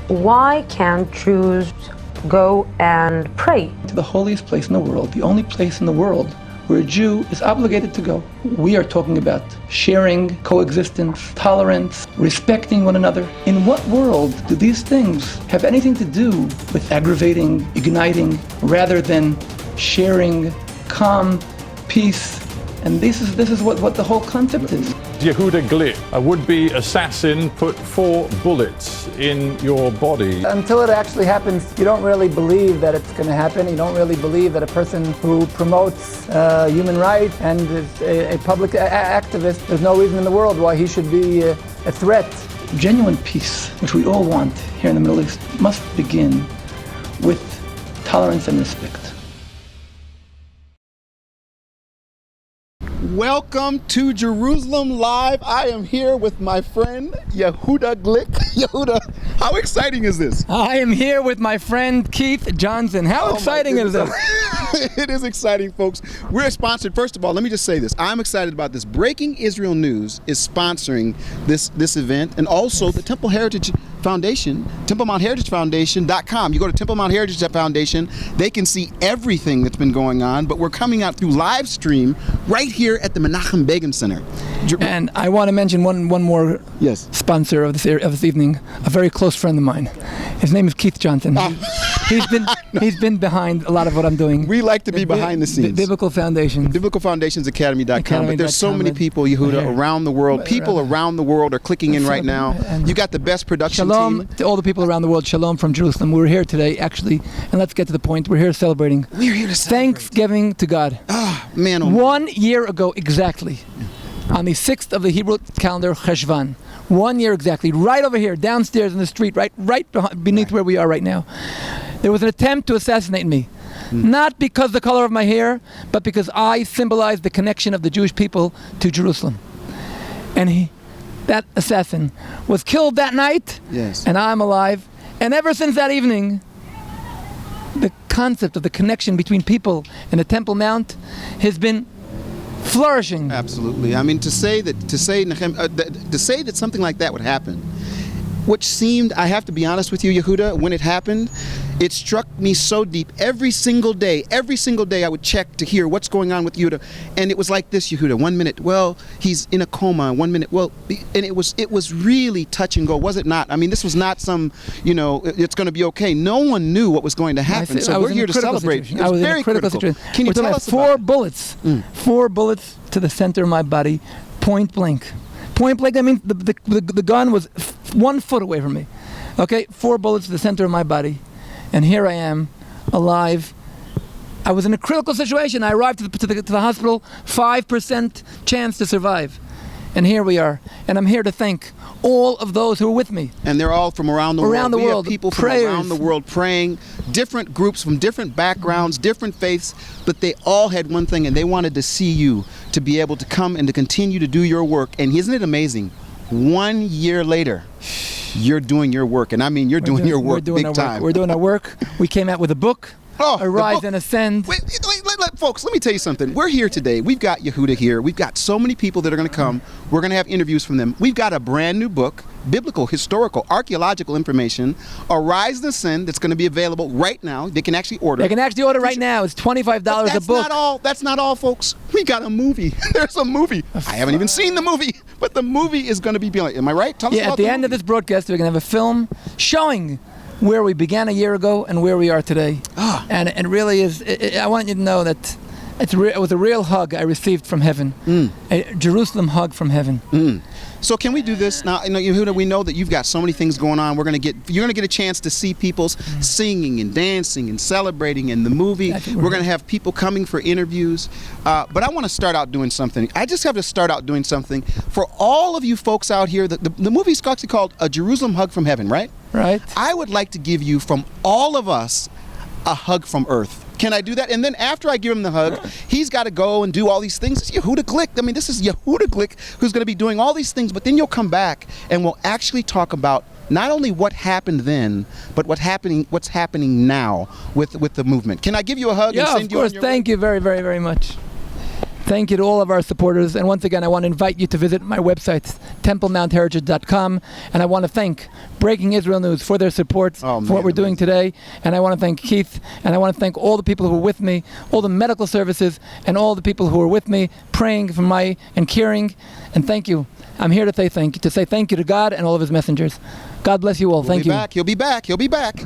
why can't Jews go and pray to the holiest place in the world, the only place in the world where a Jew is obligated to go? We are talking about sharing, coexistence, tolerance, respecting one another. In what world do these things have anything to do with aggravating, igniting, rather than sharing, calm, peace? And this is what the whole concept is. Yehuda Glick, a would-be assassin, put 4 bullets in your body. Until it actually happens, you don't really believe that it's going to happen. You don't really believe that a person who promotes human rights and is a public activist, there's no reason in the world why he should be a threat. Genuine peace, which we all want here in the Middle East, must begin with tolerance and respect. Welcome to Jerusalem Live. I am here with my friend Yehuda Glick. Yehuda, how exciting is this? I am here with my friend Keith Johnson. How exciting is this? It is exciting, folks. We're sponsored. First of all, let me just say this. I'm excited about this. Breaking Israel News is sponsoring this event, and also the Temple Heritage Foundation, TempleMountHeritageFoundation.com. You go to Temple Mount Heritage Foundation, they can see everything that's been going on, but we're coming out through live stream right here at the Menachem Begin Center. And I want to mention one more sponsor of this evening, a very close friend of mine. His name is Keith Johnson. He's been behind a lot of what I'm doing. We like to be behind the scenes. Biblical Foundations. BiblicalFoundationsAcademy.com. But there's so many people, Yehuda, around the world. People around the world are clicking in right now. You got the best production Shalom team. to all the people around the world. Shalom from Jerusalem. We're here today, actually, and let's get to the point. We're here celebrating. We're here to celebrate. Thanksgiving to God. Ah, man. Oh 1 year ago exactly, on the 6th of the Hebrew calendar, Cheshvan. 1 year exactly, right over here, downstairs in the street, right beneath where we are right now. There was an attempt to assassinate me. Not because of the color of my hair, but because I symbolize the connection of the Jewish people to Jerusalem. And that assassin was killed that night, and I'm alive. And ever since that evening, the concept of the connection between people and the Temple Mount has been flourishing. Absolutely. I mean, to say that something like that would happen, which seemed, I have to be honest with you, Yehuda, when it happened, it struck me so deep. Every single day I would check to hear what's going on with Yehuda, and it was like this, Yehuda. 1 minute, well, he's in a coma. 1 minute, well, and it was really touch and go, was it not? I mean, this was not some, it's going to be okay. No one knew what was going to happen, so we're here to celebrate. I was in a critical situation. Can you tell us about 4 bullets, 4 bullets to the center of my body, point blank. Point blank, I mean, the gun was 1 foot away from me. Okay, 4 bullets to the center of my body. And here I am, alive. I was in a critical situation. I arrived to the hospital, 5% chance to survive. And here we are. And I'm here to thank all of those who are with me. And they're all from around the world. Around the world. We have people from around the world praying, different groups from different backgrounds, different faiths, but they all had one thing, and they wanted to see you to be able to come and to continue to do your work. And isn't it amazing? 1 year later, you're doing your work. And I mean, you're doing your work big time. We're doing our work. We came out with a book, Arise and Ascend. Wait, folks, let me tell you something. We're here today. We've got Yehuda here. We've got so many people that are going to come. We're going to have interviews from them. We've got a brand new book, biblical, historical, archaeological information, Arise and Ascend, that's going to be available right now. They can actually order. They can actually order right now. It's $25 a book. That's not all, folks. We got a movie. There's a movie. I haven't even seen the movie, but the movie is going to be beyond. Am I right? Tell us about at the end of this broadcast, we're going to have a film showing where we began a year ago and where we are today. And it really is, I want you to know that it was a real hug I received from heaven. A Jerusalem hug from heaven. So can we do this now? Yehuda, we know that you've got so many things going on. You're going to get a chance to see people singing and dancing and celebrating in the movie. We're going to have people coming for interviews. But I want to start out doing something. I just have to start out doing something for all of you folks out here. The movie's actually called A Jerusalem Hug from Heaven, right? Right. I would like to give you, from all of us, a hug from earth. Can I do that? And then after I give him the hug, he's got to go and do all these things. It's Yehuda Glick. I mean, this is Yehuda Glick who's going to be doing all these things. But then you'll come back and we'll actually talk about not only what happened then, but what's happening now with the movement. Can I give you a hug? Yeah, and send of course. You Thank you very, very, very much. Thank you to all of our supporters. And once again, I want to invite you to visit my website, TempleMountHeritage.com. And I want to thank Breaking Israel News for their support for what we're doing today. And I want to thank Keith. And I want to thank all the people who were with me, all the medical services, and all the people who were with me, praying for my and caring. And thank you. I'm here to say thank you to God and all of his messengers. God bless you all. Thank you. He'll be back. He'll be back.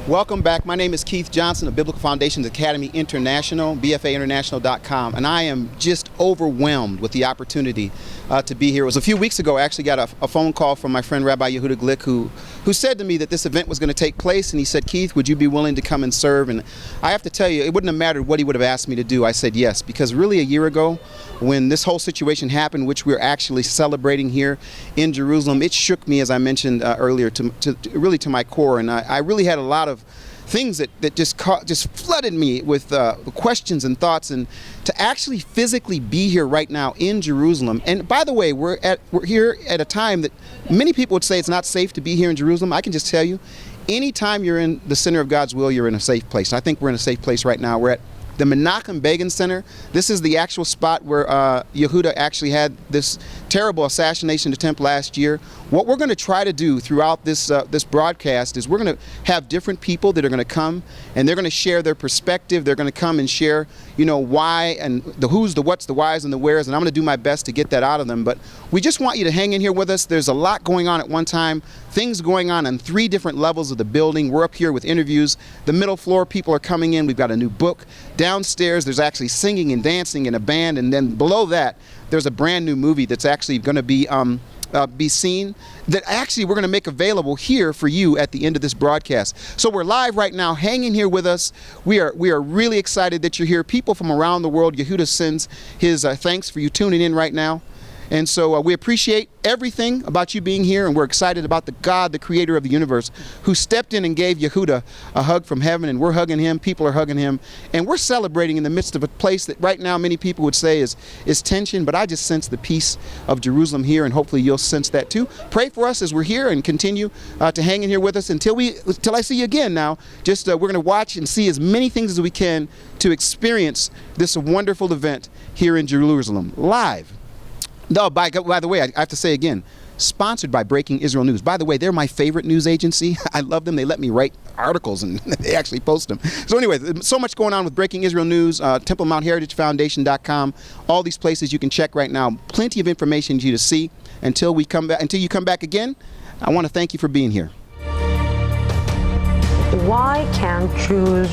Welcome back. My name is Keith Johnson of Biblical Foundations Academy International, BFAinternational.com, and I am just overwhelmed with the opportunity to be here. It was a few weeks ago I actually got a phone call from my friend Rabbi Yehuda Glick who said to me that this event was going to take place, and he said, Keith, would you be willing to come and serve? And I have to tell you, it wouldn't have mattered what he would have asked me to do. I said yes, because really a year ago when this whole situation happened, which we're actually celebrating here in Jerusalem, it shook me, as I mentioned earlier, really to my core, and I really had a lot of things that just flooded me with questions and thoughts, and to actually physically be here right now in Jerusalem. And by the way, we're here at a time that many people would say it's not safe to be here in Jerusalem. I can just tell you, anytime you're in the center of God's will, you're in a safe place. And I think we're in a safe place right now. We're at the Menachem Begin Center. This is the actual spot where Yehuda actually had this terrible assassination attempt last year. What we're going to try to do throughout this broadcast is we're going to have different people that are going to come, and they're going to share their perspective. They're going to come and share, why and the who's, the what's, the whys, and the wheres, and I'm going to do my best to get that out of them. But we just want you to hang in here with us. There's a lot going on at one time, things going on 3 different levels of the building. We're up here with interviews. The middle floor, people are coming in. We've got a new book. Downstairs, there's actually singing and dancing in a band, and then below that, there's a brand new movie that's actually going to be seen, that actually we're going to make available here for you at the end of this broadcast. So we're live right now. Hang in here with us. We are really excited that you're here. People from around the world, Yehuda sends his thanks for you tuning in right now. And so we appreciate everything about you being here, and we're excited about the God, the creator of the universe, who stepped in and gave Yehuda a hug from heaven, and we're hugging him, people are hugging him, and we're celebrating in the midst of a place that right now many people would say is tension, but I just sense the peace of Jerusalem here, and hopefully you'll sense that too. Pray for us as we're here, and continue to hang in here with us until I see you again now. Just we're going to watch and see as many things as we can to experience this wonderful event here in Jerusalem, live. No, by the way, I have to say again, sponsored by Breaking Israel News. By the way, they're my favorite news agency. I love them. They let me write articles, and they actually post them. So anyway, so much going on with Breaking Israel News, TempleMountHeritageFoundation.com, all these places you can check right now. Plenty of information for you to see. Until you come back again, I want to thank you for being here. Why can't Jews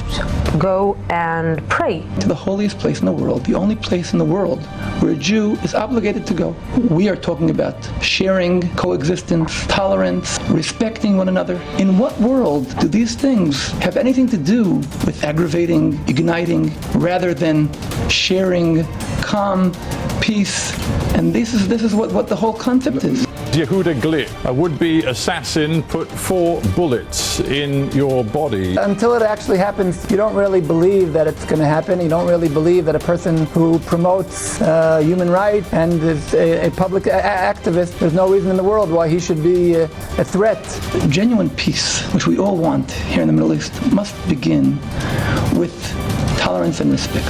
go and pray? To the holiest place in the world, the only place in the world where a Jew is obligated to go. We are talking about sharing, coexistence, tolerance, respecting one another. In what world do these things have anything to do with aggravating, igniting, rather than sharing, calm, peace? And this is what the whole concept is. Yehuda Glick, a would-be assassin, put 4 bullets in your body. Until it actually happens, you don't really believe that it's going to happen. You don't really believe that a person who promotes human rights and is a public activist, there's no reason in the world why he should be a threat. Genuine peace, which we all want here in the Middle East, must begin with tolerance and respect.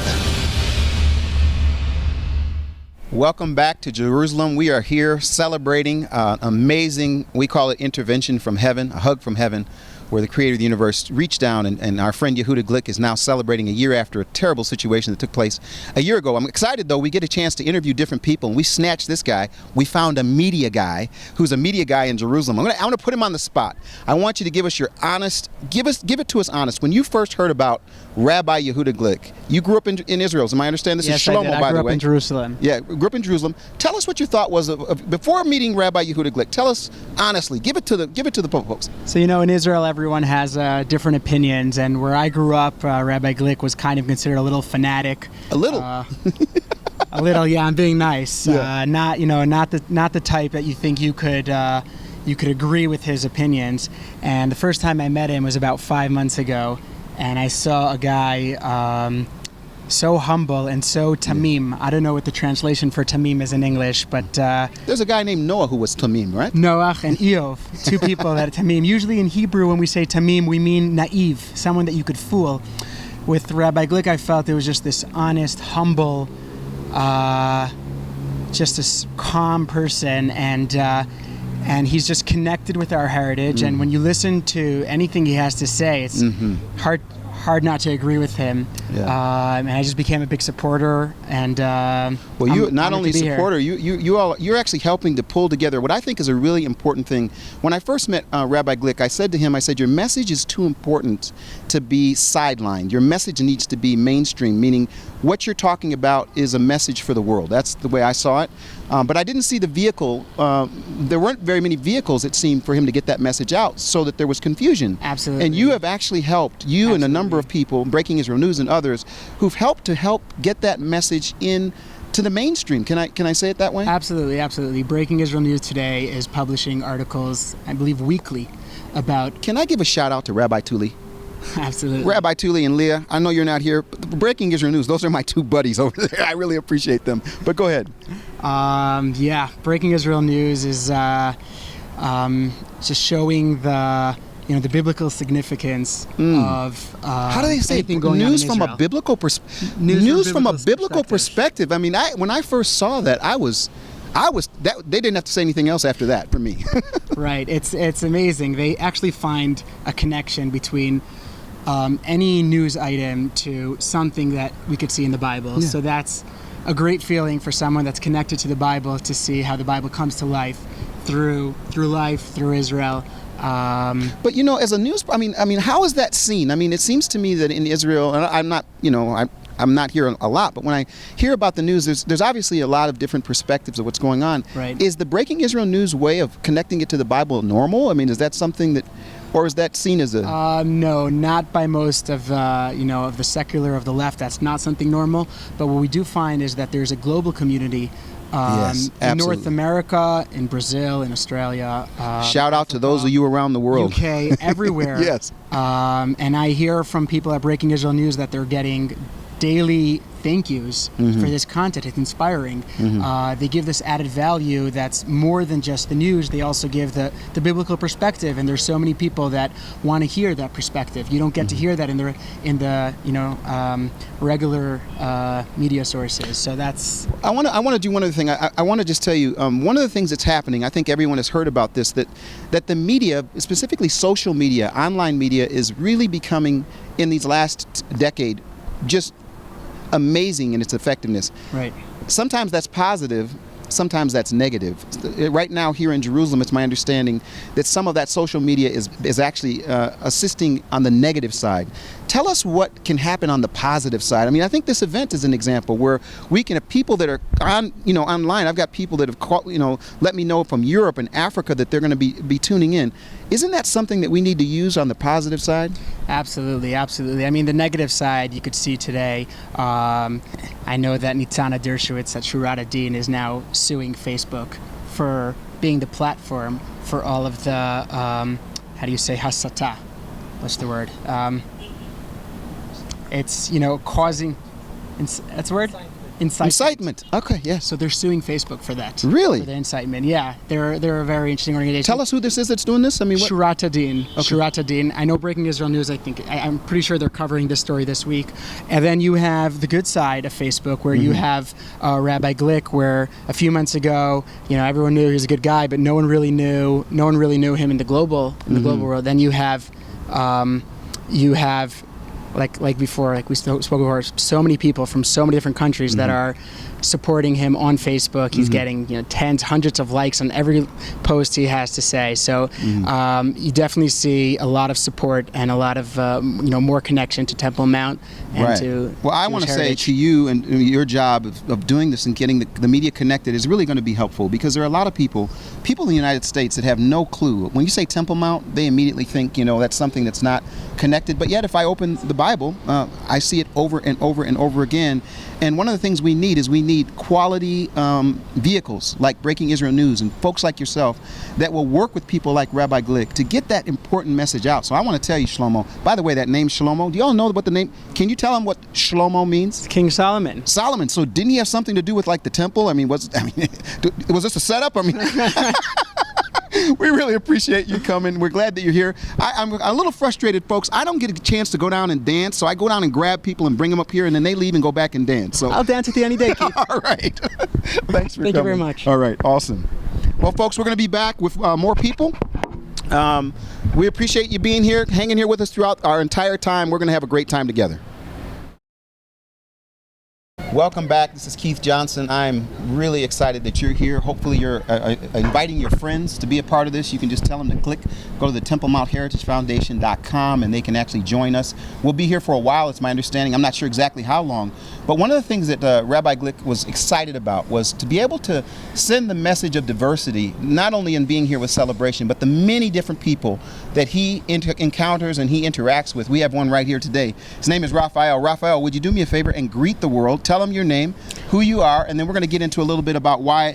Welcome back to Jerusalem. We are here celebrating amazing, we call it intervention from heaven, a hug from heaven, where the creator of the universe reached down, and our friend Yehuda Glick is now celebrating a year after a terrible situation that took place a year ago. I'm excited, though. We get a chance to interview different people, and we snatched this guy. We found a media guy who's a media guy in Jerusalem. I'm gonna put him on the spot. I want you to give us your honest, give it to us honest. When you first heard about Rabbi Yehuda Glick, you grew up in Israel, so I understand this is Shlomo, by the way. I grew up in Jerusalem. Yeah, grew up in Jerusalem. Tell us what your thought was before meeting Rabbi Yehuda Glick. Tell us honestly. Give it to the folks. So in Israel, everyone has different opinions, and where I grew up, Rabbi Glick was kind of considered a little fanatic. A little. A little, yeah. I'm being nice. Yeah. Not the type that you think you could agree with his opinions. And the first time I met him was about 5 months ago, and I saw a guy so humble and so tamim. I don't know what the translation for tamim is in English, but there's a guy named Noah who was tamim, right? Noach and Eov, 2 people that are tamim. Usually in Hebrew, when we say tamim, we mean naive, someone that you could fool. with Rabbi Glick, I felt it was just this honest, humble, just this calm person, and he's just connected with our heritage. And when you listen to anything he has to say, it's hard not to agree with him. And I just became a big supporter. And well, you not only a supporter, you're actually helping to pull together what I think is a really important thing. When I first met Rabbi Glick, I said to him, I said, your message is too important to be sidelined. Your message needs to be mainstream, meaning what you're talking about is a message for the world. That's the way I saw it. But I didn't see the vehicle. There weren't very many vehicles, it seemed, for him to get that message out, so that there was confusion. Absolutely. And you have actually helped, and a number of people, Breaking Israel News and others, who've helped to help get that message in to the mainstream. Can I say it that way? Absolutely, absolutely. Breaking Israel News today is publishing articles, I believe, weekly about... Can I give a shout out to Rabbi Tuli? Absolutely. Rabbi Tuli and Leah, I know you're not here, but Breaking Israel News, those are my two buddies over there. I really appreciate them. But go ahead. Yeah, Breaking Israel News is just showing the biblical significance of how do they say anything going news on in from Israel. a biblical news from a biblical perspective. I mean, when I first saw that, I was that they didn't have to say anything else after that for me. Right. It's amazing. They actually find a connection between any news item to something that we could see in the Bible. Yeah. So that's a great feeling for someone that's connected to the Bible, to see how the Bible comes to life through life, through Israel. But as a news, I mean, how is that seen? I mean, it seems to me that in Israel, and I'm not, I'm not here a lot, but when I hear about the news, there's obviously a lot of different perspectives of what's going on. Right. Is the Breaking Israel News way of connecting it to the Bible normal? I mean, is that something that, or is that seen as a? No, not by most of of the secular, of the left. That's not something normal. But what we do find is that there's a global community. Yes, in North America, in Brazil, in Australia. Shout out to those of you around the world. UK, everywhere. Yes. And I hear from people at Breaking Israel News that they're getting daily thank yous for this content. It's inspiring. They give this added value that's more than just the news. They also give the biblical perspective, and there's so many people that want to hear that perspective. You don't get to hear that in the regular media sources. So that's. I want to do one other thing. I want to just tell you one of the things that's happening. I think everyone has heard about this. That the media, specifically social media, online media, is really becoming in these last decade just amazing in its effectiveness. Right. Sometimes that's positive, sometimes that's negative. Right now here in Jerusalem, it's my understanding that some of that social media is actually assisting on the negative side. Tell us what can happen on the positive side. I mean, I think this event is an example where we can have people that are online. I've got people that have called, let me know from Europe and Africa that they're going to be tuning in. Isn't that something that we need to use on the positive side? Absolutely, absolutely. I mean, the negative side you could see today. I know that Nitzana Dershowitz at Shurat Adin is now suing Facebook for being the platform for all of the, how do you say, hasata? What's the word? It's, causing, that's the word? Incitement. Okay, yes. So they're suing Facebook for that. Really? For the incitement. Yeah, they're a very interesting organization. Tell us who this is that's doing this. I mean, what? Shurat Adin. Okay. Shurat Adin. I know Breaking Israel News. I'm pretty sure they're covering this story this week. And then you have the good side of Facebook, where you have Rabbi Glick, where a few months ago, everyone knew he was a good guy, but no one really knew him in the global world. Then you have like before, like we spoke before, so many people from so many different countries that are supporting him on Facebook. He's getting tens, hundreds of likes on every post he has to say. So you definitely see a lot of support and a lot of more connection to Temple Mount and to. Well, I want to say to you, and your job of doing this and getting the media connected is really going to be helpful, because there are a lot of people in the United States that have no clue. When you say Temple Mount, they immediately think that's something that's not connected. But yet, if I open the Bible, I see it over and over and over again. And one of the things we need quality vehicles like Breaking Israel News and folks like yourself that will work with people like Rabbi Glick to get that important message out. So I want to tell you, Shlomo, by the way, that name Shlomo, do y'all know what the name, can you tell them what Shlomo means? King Solomon. Solomon. So didn't he have something to do with like the temple? I mean, was this a setup? I mean, We really appreciate you coming. We're glad that you're here. I'm a little frustrated, folks. I don't get a chance to go down and dance, so I go down and grab people and bring them up here, and then they leave and go back and dance. So I'll dance with you any day, Keith. all right. Thanks for coming. Thank you very much. All right, awesome. Well, folks, we're going to be back with more people. We appreciate you being here, hanging here with us throughout our entire time. We're going to have a great time together. Welcome back. This is Keith Johnson. I'm really excited that you're here. Hopefully you're inviting your friends to be a part of this. You can just tell them to go to the TempleMountHeritageFoundation.com and they can actually join us. We'll be here for a while, it's my understanding. I'm not sure exactly how long. But one of the things that Rabbi Glick was excited about was to be able to send the message of diversity, not only in being here with Celebration, but the many different people that he encounters and he interacts with. We have one right here today. His name is Raphael. Raphael, would you do me a favor and greet the world? Tell them your name, who you are, and then we're going to get into a little bit about why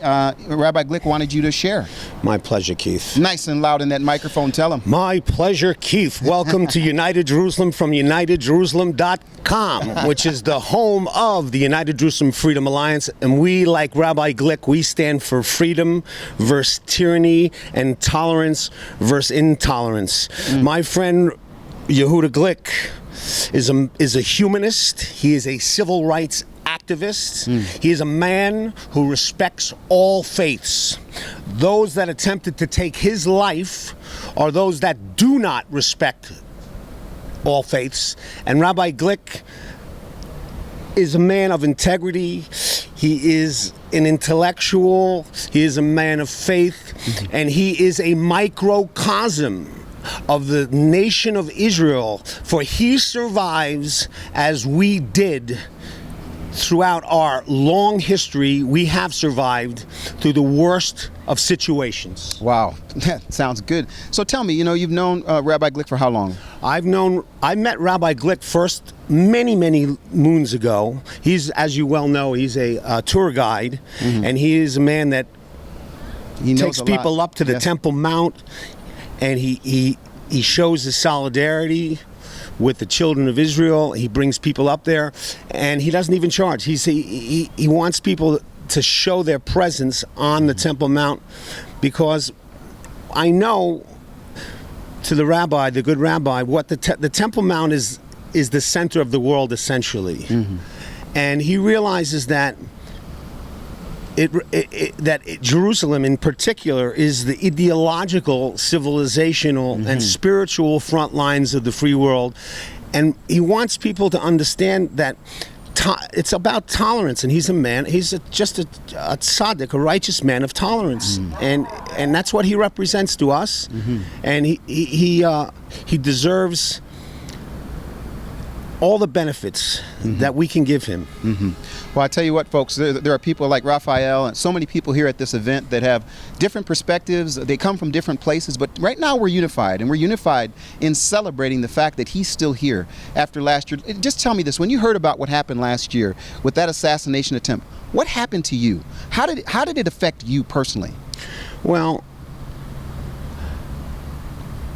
Rabbi Glick wanted you to share. My pleasure, Keith. Nice and loud in that microphone. Tell them. My pleasure, Keith. Welcome to United Jerusalem from UnitedJerusalem.com, which is the home of the United Jerusalem Freedom Alliance. And we, like Rabbi Glick, we stand for freedom versus tyranny and tolerance versus intolerance. My friend Yehuda Glick is a humanist. He is a civil rights activist. He is a man who respects all faiths. Those that attempted to take his life are those that do not respect all faiths. And Rabbi Glick is a man of integrity. He is an intellectual. He is a man of faith. And he is a microcosm of the nation of Israel, for he survives as we did throughout our long history. We have survived through the worst of situations. Wow, that sounds good. So tell me, you've known Rabbi Glick for how long? I met Rabbi Glick first many moons ago. He's, as you well know, he's a tour guide, and he is a man that takes people up to the Temple Mount, and he shows his solidarity with the children of Israel. He brings people up there, and he doesn't even charge. He wants people to show their presence on the Temple Mount, because I know, to the rabbi, the good rabbi, what the Temple Mount is the center of the world, essentially. And he realizes that Jerusalem in particular is the ideological, civilizational, and spiritual front lines of the free world. And he wants people to understand that it's about tolerance, and he's a man, just a tzaddik, a righteous man of tolerance. And that's what he represents to us. And he deserves all the benefits that we can give him. Well, I tell you what, folks, there are people like Raphael and so many people here at this event that have different perspectives. They come from different places, but right now we're unified, and we're unified in celebrating the fact that he's still here after last year. Just tell me this, when you heard about what happened last year with that assassination attempt, what happened to you? How did it affect you personally? Well,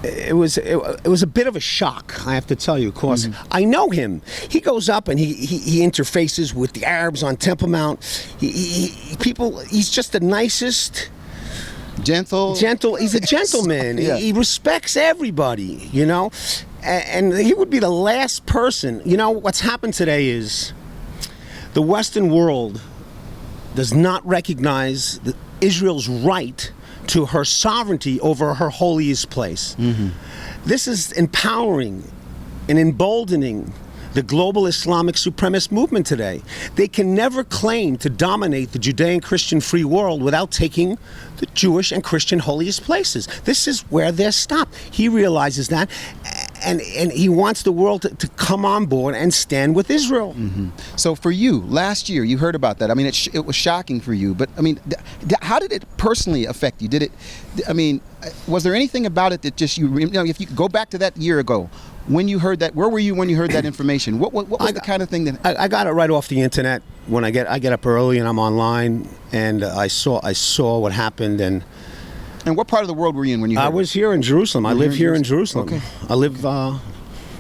it was a bit of a shock, I have to tell you, of course. I know him. He goes up and he interfaces with the Arabs on Temple Mount. He's just the nicest. Gentle. He's a gentleman. He respects everybody, and he would be the last person. What's happened today is the Western world does not recognize Israel's right to her sovereignty over her holiest place. This is empowering and emboldening the global Islamic supremacist movement today. They can never claim to dominate the Judean Christian free world without taking the Jewish and Christian holiest places. This is where they're stopped. He realizes that, and he wants the world to come on board and stand with Israel. So for you, last year, you heard about that. I mean, it was shocking for you, but I mean, how did it personally affect you? Was there anything about it that just if you go back to that year ago, when you heard that, where were you when you heard that information? What was the kind of thing that I got it right off the internet? When I get up early and I'm online, and I saw what happened. And what part of the world were you in when you heard I was here in Jerusalem. I live here in Jerusalem. Okay. I live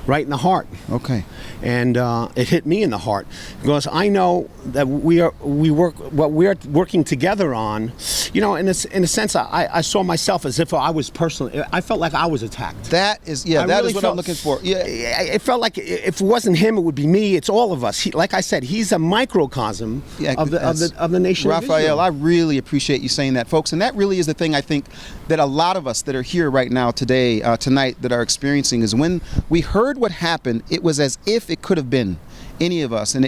right in the heart. Okay. And it hit me in the heart, because I know that what we're working together on you know, in a sense, I saw myself as if I was personally, I felt like I was attacked. That is, yeah, that is what I'm looking for. Yeah, it felt like if it wasn't him, it would be me. It's all of us. Like I said, he's a microcosm of the nation of Israel. Raphael, I really appreciate you saying that, folks. And that really is the thing I think that a lot of us that are here right now today, tonight, that are experiencing is when we heard what happened, it was as if it could have been any of us. And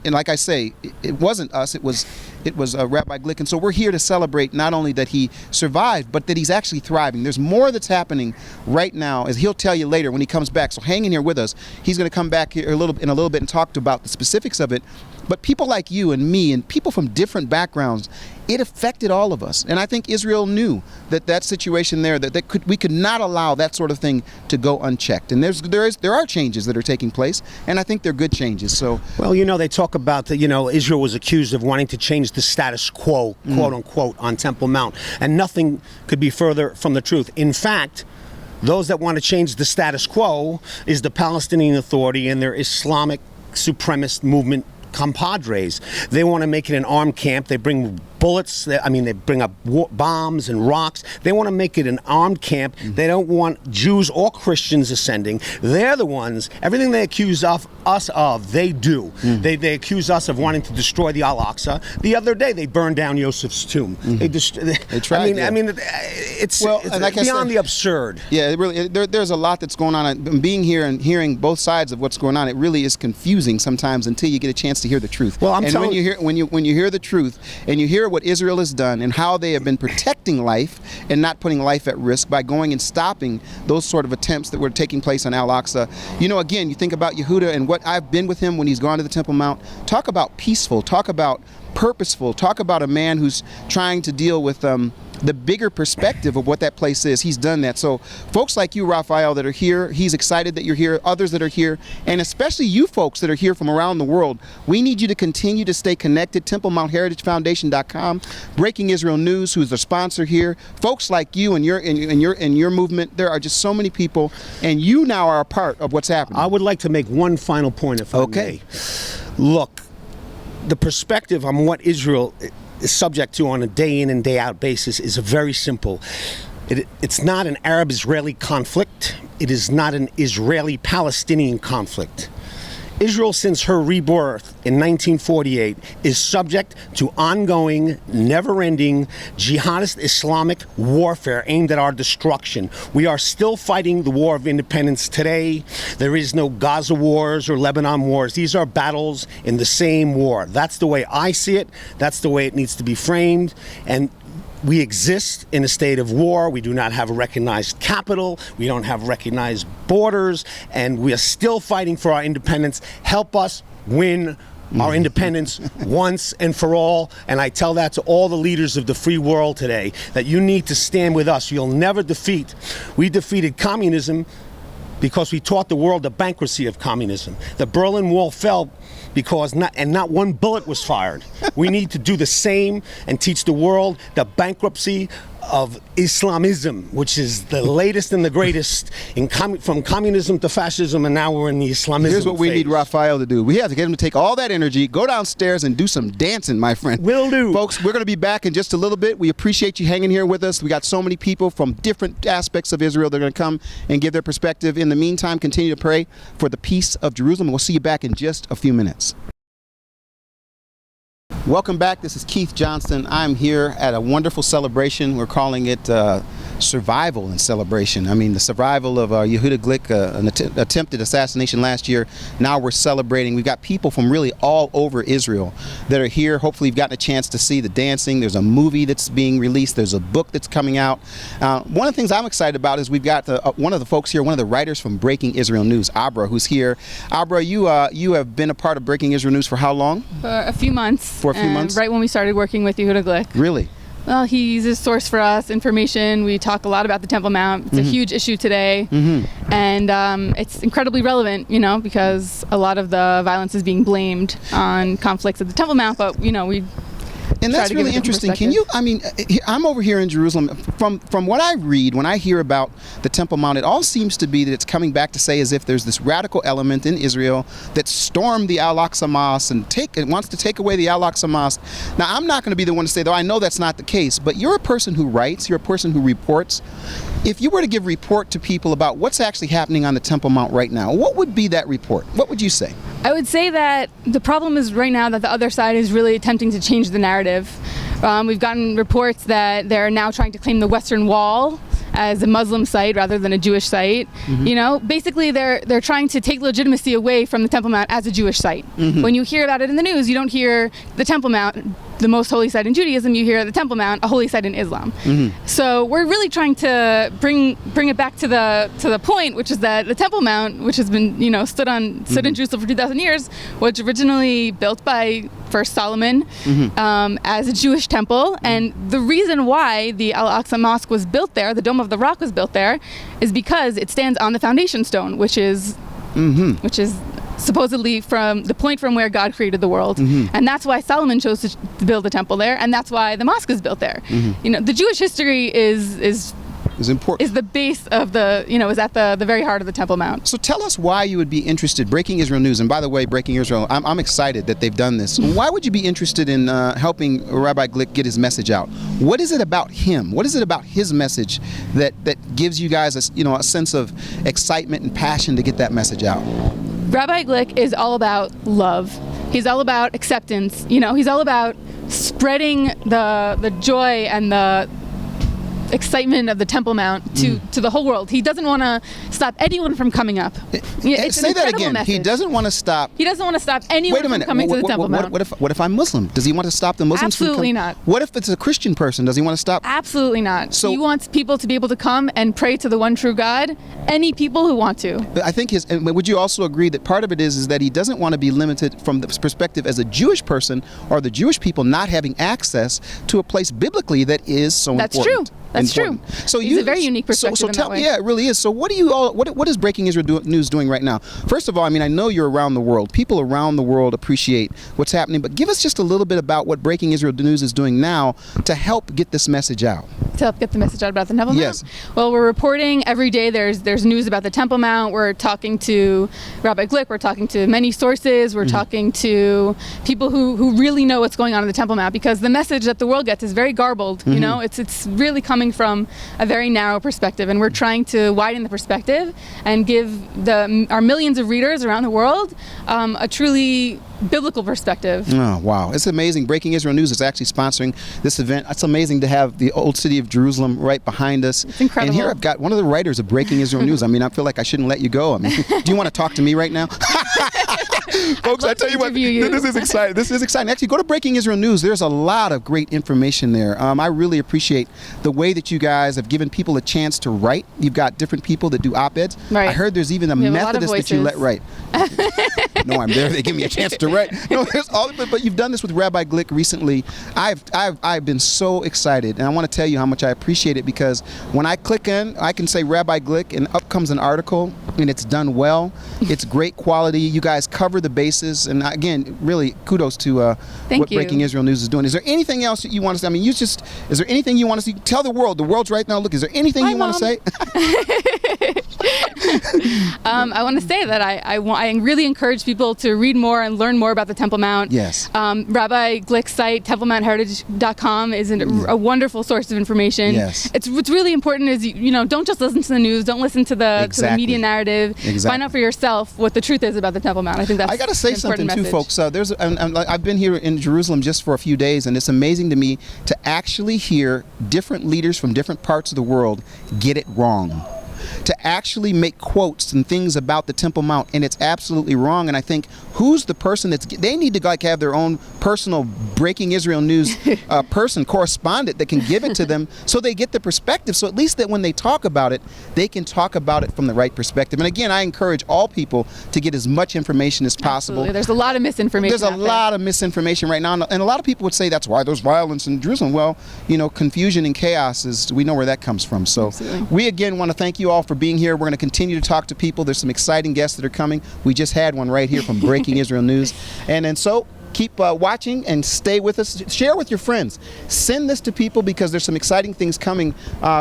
like I say, it wasn't us. It was Rabbi Glick. And so we're here to celebrate not only that he survived, but that he's actually thriving. There's more that's happening right now, as he'll tell you later when he comes back. So hang in here with us. He's going to come back here in a little bit and talk about the specifics of it. But people like you and me and people from different backgrounds, it affected all of us. And I think Israel knew that situation there, that we could not allow that sort of thing to go unchecked. And there are changes that are taking place, and I think they're good changes. So, well, you know, they talk about that. You know, Israel was accused of wanting to change the status quo, quote unquote, on Temple Mount, and nothing could be further from the truth. In fact, those that want to change the status quo is the Palestinian Authority and their Islamic supremacist movement compadres. They want to make it an armed camp. They bring bullets. They bring up bombs and rocks. They want to make it an armed camp. They don't want Jews or Christians ascending. They're the ones, everything they accuse us of, they do. They accuse us of wanting to destroy the Al-Aqsa. The other day, they burned down Joseph's tomb. They tried. It's like beyond the absurd. Yeah, it really. There's a lot that's going on. Being here and hearing both sides of what's going on, it really is confusing sometimes until you get a chance to hear the truth. Well, when you hear the truth and you hear what Israel has done and how they have been protecting life and not putting life at risk by going and stopping those sort of attempts that were taking place on Al-Aqsa. You know, again, you think about Yehuda and what I've been with him when he's gone to the Temple Mount. Talk about peaceful, talk about purposeful, talk about a man who's trying to deal with the bigger perspective of what that place is. He's done that. So folks like you, Raphael, that are here, he's excited that you're here, others that are here, and especially you folks that are here from around the world, we need you to continue to stay connected. TempleMountHeritageFoundation.com, Breaking Israel News, who's the sponsor here. Folks like you and your movement, there are just so many people, and you now are a part of what's happening. I would like to make one final point, if I may. Look, the perspective on what Israel is subject to on a day in and day out basis is very simple. It's not an Arab-Israeli conflict. It is not an Israeli-Palestinian conflict. Israel, since her rebirth in 1948, is subject to ongoing, never-ending jihadist Islamic warfare aimed at our destruction. We are still fighting the war of independence today. There is no Gaza wars or Lebanon wars. These are battles in the same war. That's the way I see it. That's the way it needs to be framed. And we exist in a state of war. We do not have a recognized capital. We don't have recognized borders. And we are still fighting for our independence. Help us win our independence once and for all. And I tell that to all the leaders of the free world today, that you need to stand with us. You'll never defeat. We defeated communism because we taught the world the bankruptcy of communism. The Berlin Wall fell because not one bullet was fired. We need to do the same and teach the world the bankruptcy of Islamism, which is the latest and the greatest from communism to fascism, and now we're in the Islamism Here's what we need Raphael to do. We have to get him to take all that energy, go downstairs and do some dancing, my friend. Will do. Folks, we're going to be back in just a little bit. We appreciate you hanging here with us. We got so many people from different aspects of Israel. They're going to come and give their perspective. In the meantime, continue to pray for the peace of Jerusalem. We'll see you back in just a few minutes. Welcome back. This is Keith Johnston. I'm here at a wonderful celebration. We're calling it survival and celebration. I mean, the survival of Yehuda Glick, an attempted assassination last year. Now we're celebrating. We've got people from really all over Israel that are here. Hopefully you've gotten a chance to see the dancing. There's a movie that's being released. There's a book that's coming out. One of the things I'm excited about is we've got one of the folks here, one of the writers from Breaking Israel News, Abra, who's here. Abra, you have been a part of Breaking Israel News for how long? For a few months. For a few months? Right when we started working with Yehuda Glick. Really? Well, he's a source for us, information. We talk a lot about the Temple Mount. It's a huge issue today. And it's incredibly relevant, because a lot of the violence is being blamed on conflicts at the Temple Mount. But, we And that's really interesting. Can you, I mean, I'm over here in Jerusalem. From what I read, when I hear about the Temple Mount, it all seems to be that it's coming back to say as if there's this radical element in Israel that stormed the Al-Aqsa Mosque and wants to take away the Al-Aqsa Mosque. Now, I'm not going to be the one to say, though I know that's not the case, but you're a person who writes, you're a person who reports. If you were to give report to people about what's actually happening on the Temple Mount right now, what would be that report? What would you say? I would say that the problem is right now that the other side is really attempting to change the narrative. We've gotten reports that they're now trying to claim the Western Wall as a Muslim site rather than a Jewish site. You know, basically they're trying to take legitimacy away from the Temple Mount as a Jewish site. When you hear about it in the news, you don't hear the Temple Mount, the most holy site in Judaism, you hear the Temple Mount, a holy site in Islam. So we're really trying to bring it back to the point, which is that the Temple Mount, which has been, you know, stood in Jerusalem for 2,000 years, was originally built by first Solomon as a Jewish temple, and the reason why the Al-Aqsa Mosque was built there, the Dome of the Rock was built there, is because it stands on the foundation stone, which is supposedly from the point from where God created the world. And that's why Solomon chose to build a temple there, and that's why the mosque is built there. You know, the Jewish history is important. Is the base of the, you know, is at the very heart of the Temple Mount. So tell us why you would be interested. Breaking Israel News, and by the way, Breaking Israel, I'm excited that they've done this. Why would you be interested in helping Rabbi Glick get his message out? What is it about him? What is it about his message that gives you guys a sense of excitement and passion to get that message out? Rabbi Glick is all about love. He's all about acceptance. You know, he's all about spreading the joy and the excitement of the Temple Mount to the whole world. He doesn't want to stop anyone from coming up. Say that again. Message. He doesn't want to stop. He doesn't want to stop anyone from coming to the Temple Mount. What if I'm Muslim? Does he want to stop the Muslims from coming? Absolutely not. What if it's a Christian person? Does he want to stop? Absolutely not. So he wants people to be able to come and pray to the one true God. Any people who want to. But I think and would you also agree that part of it is that he doesn't want to be limited from the perspective as a Jewish person or the Jewish people not having access to a place biblically that is so important. That's true. That's true. So it's a very unique perspective in that way. Yeah, it really is. So what do you all? What is Breaking Israel News doing right now? First of all, I mean, I know you're around the world. People around the world appreciate what's happening, but give us just a little bit about what Breaking Israel News is doing now to help get this message out. To help get the message out about the Temple Mount? Yes. Well, we're reporting every day. There's news about the Temple Mount. We're talking to Rabbi Glick. We're talking to many sources. We're talking to people who really know what's going on in the Temple Mount, because the message that the world gets is very garbled. You know, it's really coming from a very narrow perspective, and we're trying to widen the perspective and give our millions of readers around the world a truly biblical perspective. Oh, wow. It's amazing. Breaking Israel News is actually sponsoring this event. It's amazing to have the old city of Jerusalem right behind us. It's incredible. And here I've got one of the writers of Breaking Israel News. I mean, I feel like I shouldn't let you go. I mean, do you want to talk to me right now? Folks, I tell you what, this is exciting. This is exciting. Actually, go to Breaking Israel News. There's a lot of great information there. I really appreciate the way that you guys have given people a chance to write. You've got different people that do op-eds. Right. I heard there's even a Methodist that you let write. No, I'm there. They give me a chance to write. No, there's all. But you've done this with Rabbi Glick recently. I've been so excited, and I want to tell you how much I appreciate it, because when I click in, I can say Rabbi Glick, and up comes an article, and it's done well. It's great quality. You guys cover the bases, and again, really kudos to what Breaking Israel News is doing. Is there anything else that you want to say? I mean, is there anything you want to see? Tell the world. The world's right now. Look, is there anything you want to say? I want to say that I really encourage people to read more and learn more about the Temple Mount. Yes. Rabbi Glick's site, TempleMountHeritage.com, is a wonderful source of information. Yes. What's really important is, you know, don't just listen to the news, don't listen to the media narrative. Exactly. Find out for yourself what the truth is about the Temple Mount. I think that's I got to say something too, message. folks. I've been here in Jerusalem just for a few days, and it's amazing to me to actually hear different leaders from different parts of the world get it wrong. To actually make quotes and things about the Temple Mount, and it's absolutely wrong. And I think, who's the person they need to have their own personal Breaking Israel News correspondent that can give it to them, so they get the perspective, so at least that when they talk about it, they can talk about it from the right perspective. And again, I encourage all people to get as much information as possible. Absolutely. There's a lot of misinformation. There's a lot of misinformation right now, and a lot of people would say that's why there's violence in Jerusalem. Well, you know, confusion and chaos we know where that comes from. So we again want to thank you all for being here. We're going to continue to talk to people. There's some exciting guests that are coming. We just had one right here from Breaking Israel News. And so keep watching and stay with us. Share with your friends. Send this to people because there's some exciting things coming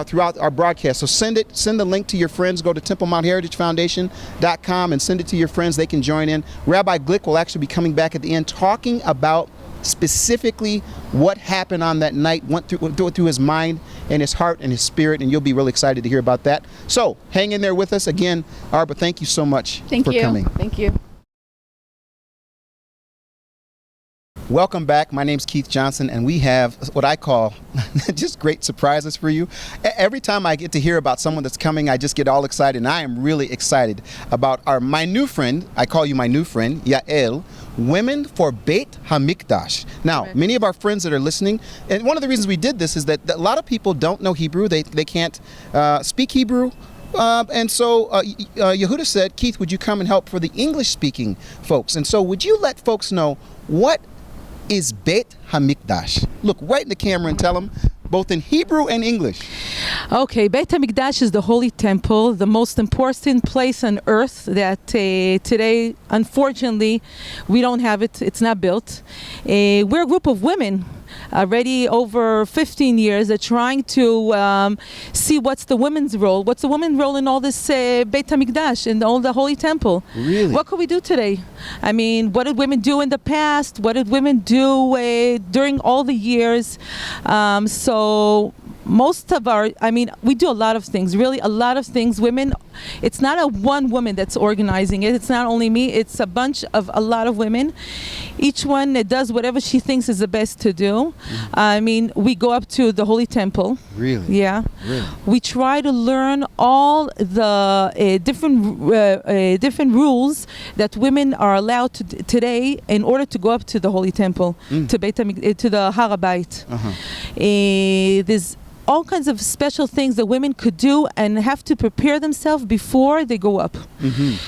throughout our broadcast. So send the link to your friends. Go to TempleMountHeritageFoundation.com and send it to your friends. They can join in. Rabbi Glick will actually be coming back at the end talking about specifically what happened on that night, went through his mind and his heart and his spirit, and you'll be really excited to hear about that. So hang in there with us. Again, Arba, thank you so much for coming. Thank you. Welcome back. My name's Keith Johnson, and we have what I call just great surprises for you. Every time I get to hear about someone that's coming, I just get all excited, and I am really excited about my new friend. I call you my new friend, Yael, Women for Beit HaMikdash. Now, many of our friends that are listening, and one of the reasons we did this is that a lot of people don't know Hebrew. They can't speak Hebrew. And so Yehuda said, Keith, would you come and help for the English-speaking folks? And so would you let folks know what is Beit HaMikdash? Look right in the camera and tell them, both in Hebrew and English. Okay, Beit HaMikdash is the holy temple, the most important place on earth that today, unfortunately, we don't have it. It's not built. We're a group of women already over 15 years are trying to see what's the women's role. What's the women's role in all this Beit HaMikdash, in all the holy temple? Really? What could we do today? I mean, what did women do in the past? What did women do during all the years? So most of we do a lot of things, really a lot of things. Women, it's not a one woman that's organizing it. It's not only me, it's a lot of women. Each one does whatever she thinks is the best to do. I mean, we go up to the Holy Temple. Really? Yeah. Really? We try to learn all the different rules that women are allowed to today in order to go up to the Holy Temple, to the Har HaBayit. There's all kinds of special things that women could do and have to prepare themselves before they go up.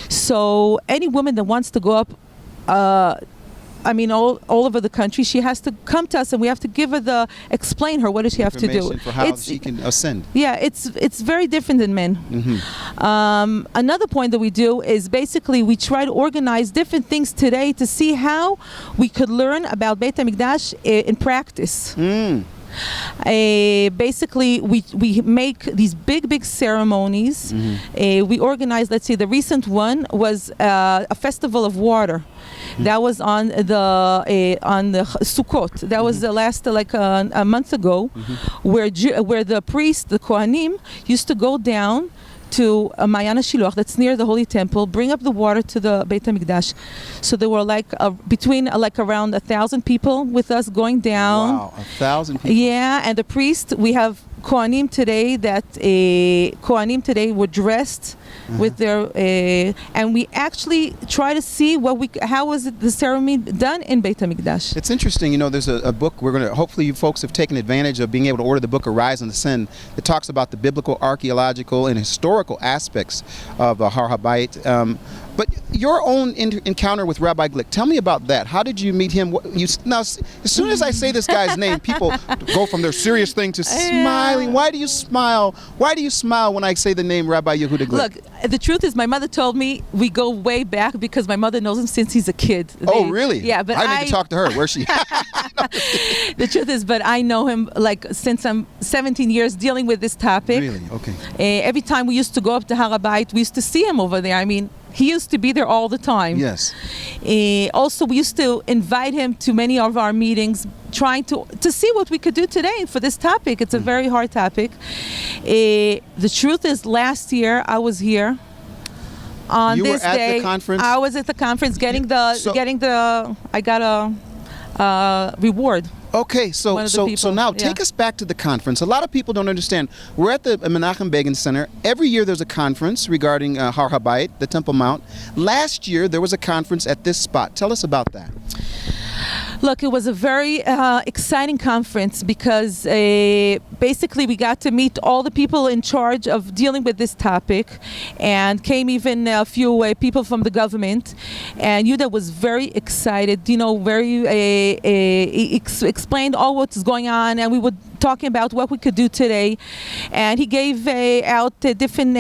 So any woman that wants to go up, all over the country, she has to come to us, and we have to give her explain her what does she have to do. For how she can ascend. Yeah, it's very different than men. Another point that we do is basically we try to organize different things today to see how we could learn about Beit HaMikdash in practice. Basically, we make these big ceremonies. We organize, let's see, the recent one was a festival of water. That was on the Sukkot. That was the last a month ago, where the priests, the Kohanim, used to go down to Mayan HaShiloach, that's near the Holy Temple, bring up the water to the Beit HaMikdash. So there were between around 1,000 people with us going down. Wow, 1,000 people. Yeah, and the priest, we have Kohanim today were dressed with their and we actually try to see how was the ceremony done in Beit HaMikdash. It's interesting, there's a book hopefully you folks have taken advantage of being able to order the book Arise and Ascend. It talks about the biblical, archaeological, and historical aspects of Har HaBayit. But your own encounter with Rabbi Glick, tell me about that. How did you meet him? Now, as soon as I say this guy's name, people go from their serious thing to smiling. Why do you smile? Why do you smile when I say the name Rabbi Yehuda Glick? Look, the truth is my mother told me we go way back because my mother knows him since he's a kid. Oh, really? Yeah, but I need to talk to her. Where's she? The truth is, but I know him since I'm 17 years dealing with this topic. Really? Okay. Every time we used to go up to Har HaBayit, we used to see him over there. I mean, he used to be there all the time. Yes. Also, we used to invite him to many of our meetings, trying to see what we could do today for this topic. It's a very hard topic. The truth is, last year I was here. On you this were at day, the conference? I was at the conference I got a reward. Okay, so now take us back to the conference. A lot of people don't understand. We're at the Menachem Begin Center. Every year there's a conference regarding Har HaBayit, the Temple Mount. Last year there was a conference at this spot. Tell us about that. Look, it was a very exciting conference because basically we got to meet all the people in charge of dealing with this topic, and came even a few people from the government. And Yuda was very excited, explained all what's going on, and we would talking about what we could do today, and he gave out different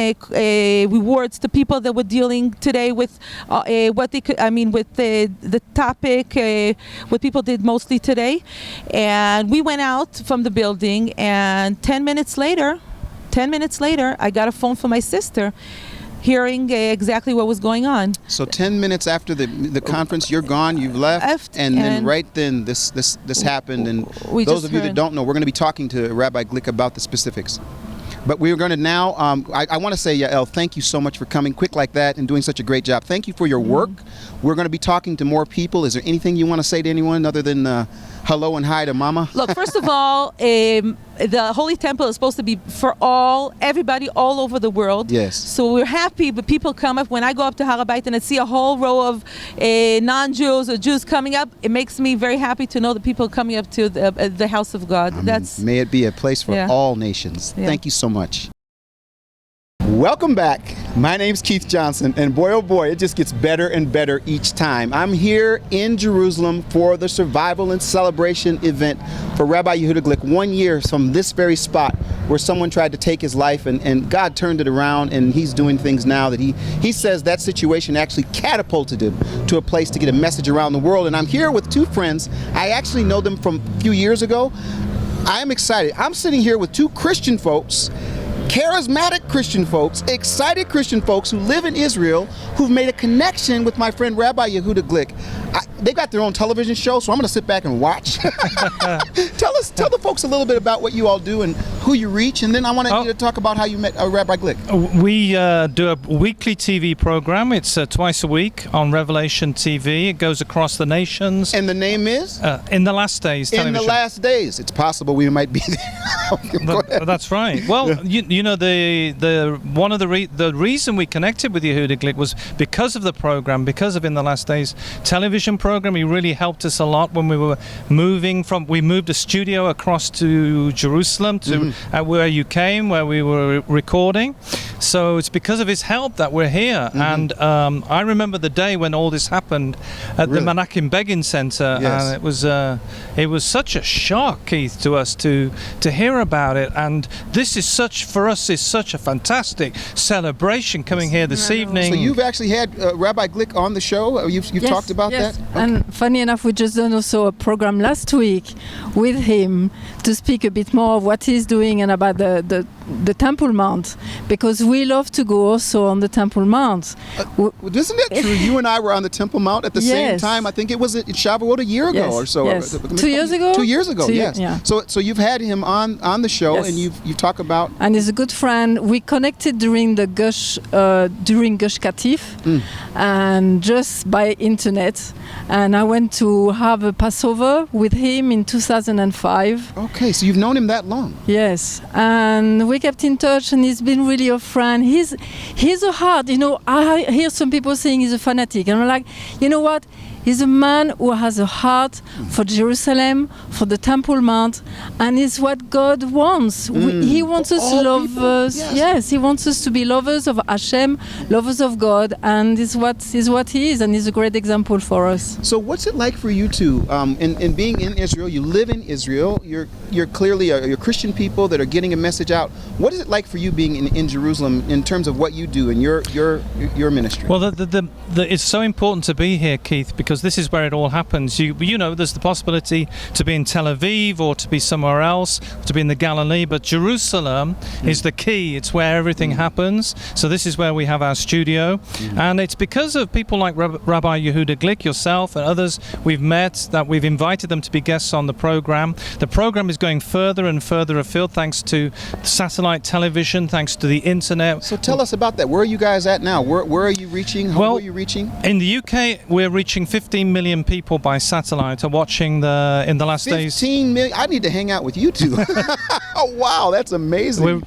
rewards to people that were dealing today with what they could. I mean, with the topic, what people did mostly today, and we went out from the building, and 10 minutes later, I got a phone from my sister, hearing exactly what was going on. So 10 minutes after the conference, you're gone, you've left, and then right then this happened. And those of you that don't know, we're going to be talking to Rabbi Glick about the specifics. But we're going to now, I want to say, Yael, thank you so much for coming quick like that and doing such a great job. Thank you for your work. We're going to be talking to more people. Is there anything you want to say to anyone other than hello and hi to Mama? Look, first of all, the Holy Temple is supposed to be for everybody all over the world. Yes. So we're happy, but people come up. When I go up to Har HaBayit and I see a whole row of non-Jews or Jews coming up, it makes me very happy to know that people are coming up to the house of God. May it be a place for all nations. Thank you so much. Welcome back. My name's Keith Johnson, and boy oh boy, it just gets better and better each time. I'm here in Jerusalem for the Survival and Celebration event for Rabbi Yehuda Glick, 1 year from this very spot where someone tried to take his life, and God turned it around, and he's doing things now that he says that situation actually catapulted him to a place to get a message around the world. And I'm here with two friends. I actually know them from a few years ago. I'm excited. I'm sitting here with two Christian folks, charismatic Christian folks, excited Christian folks who live in Israel, who've made a connection with my friend Rabbi Yehuda Glick. They got their own television show, so I'm going to sit back and watch. Tell the folks a little bit about what you all do and who you reach, and then I want you to talk about how you met Rabbi Glick. We do a weekly TV program. It's twice a week on Revelation TV. It goes across the nations. And the name is? In the Last Days television. In the Last Days. It's possible we might be there. That's right. Well, you know, the reason we connected with Yehuda Glick was because of the program, because of In the Last Days television program. He really helped us a lot when we were we moved a studio across to Jerusalem to where you came, where we were recording. So it's because of his help that we're here. And I remember the day when all this happened at the Menachem Begin Center, and it was such a shock, Keith, to us to hear about it. And this is for us such a fantastic celebration coming here this evening. So you've actually had Rabbi Glick on the show. You've talked about that. Okay. And funny enough, we just done also a program last week with him to speak a bit more of what he's doing and about the Temple Mount, because we love to go also on the Temple Mount. Isn't that true? You and I were on the Temple Mount at the same time. I think it was at Shavuot a year ago or so. Yes. 2 years ago? 2 years ago, yes. Yeah. So you've had him on the show, and you talk about... And he's a good friend. We connected during the Gush Katif, and just by internet. And I went to have a Passover with him in 2005. Okay, so you've known him that long? Yes, and we kept in touch, and he's been really a friend. He's a heart, I hear some people saying he's a fanatic, and I'm like, you know what? He's a man who has a heart for Jerusalem, for the Temple Mount, and it's what God wants. He wants us lovers. Yes, he wants us to be lovers of Hashem, lovers of God, and is what he is, and he's a great example for us. So what's it like for you two, in being in Israel? You live in Israel. You're clearly you're Christian people that are getting a message out. What is it like for you being in Jerusalem in terms of what you do in your ministry? Well, it's so important to be here, Keith, because this is where it all happens. You know, there's the possibility to be in Tel Aviv or to be somewhere else, to be in the Galilee, but Jerusalem is the key. It's where everything happens. So this is where we have our studio, and it's because of people like Rabbi Yehuda Glick, yourself, and others we've met, that we've invited them to be guests on the program. The program is going further and further afield thanks to satellite television, thanks to the internet. So tell us about that. Where are you guys at now? Where are you reaching? How are you reaching? In the UK, we're reaching 15 million people by satellite are watching In the Last Days. 15 million? I need to hang out with you two. Wow, that's amazing.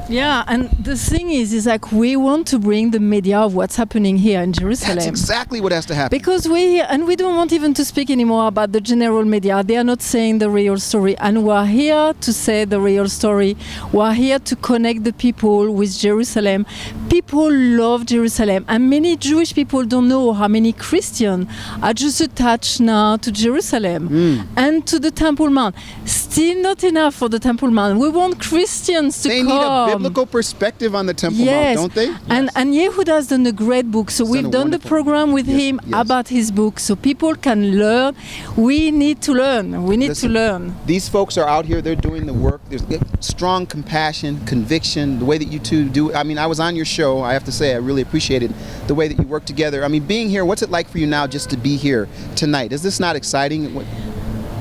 Yeah, and the thing is like we want to bring the media of what's happening here in Jerusalem. That's exactly what has to happen. Because we don't want even to speak anymore about the general media. They are not saying the real story, and we are here to say the real story. We are here to connect the people with Jerusalem. People love Jerusalem, and many Jewish people don't know how many Christians are just attached now to Jerusalem and to the Temple Mount. Still not enough for the Temple Mount. We want Christians to they come. They need a biblical perspective on the Temple Mount, don't they? And Yehuda has done a great book. So we've done the program with him about his book, so people can learn. We need to learn. We need to learn. These folks are out here. They're doing the work. There's strong compassion, conviction. The way that you two do. I mean, I was on your show. I have to say, I really appreciated the way that you work together. I mean, being here. What's it like for you now, just to be here tonight? Is this not exciting?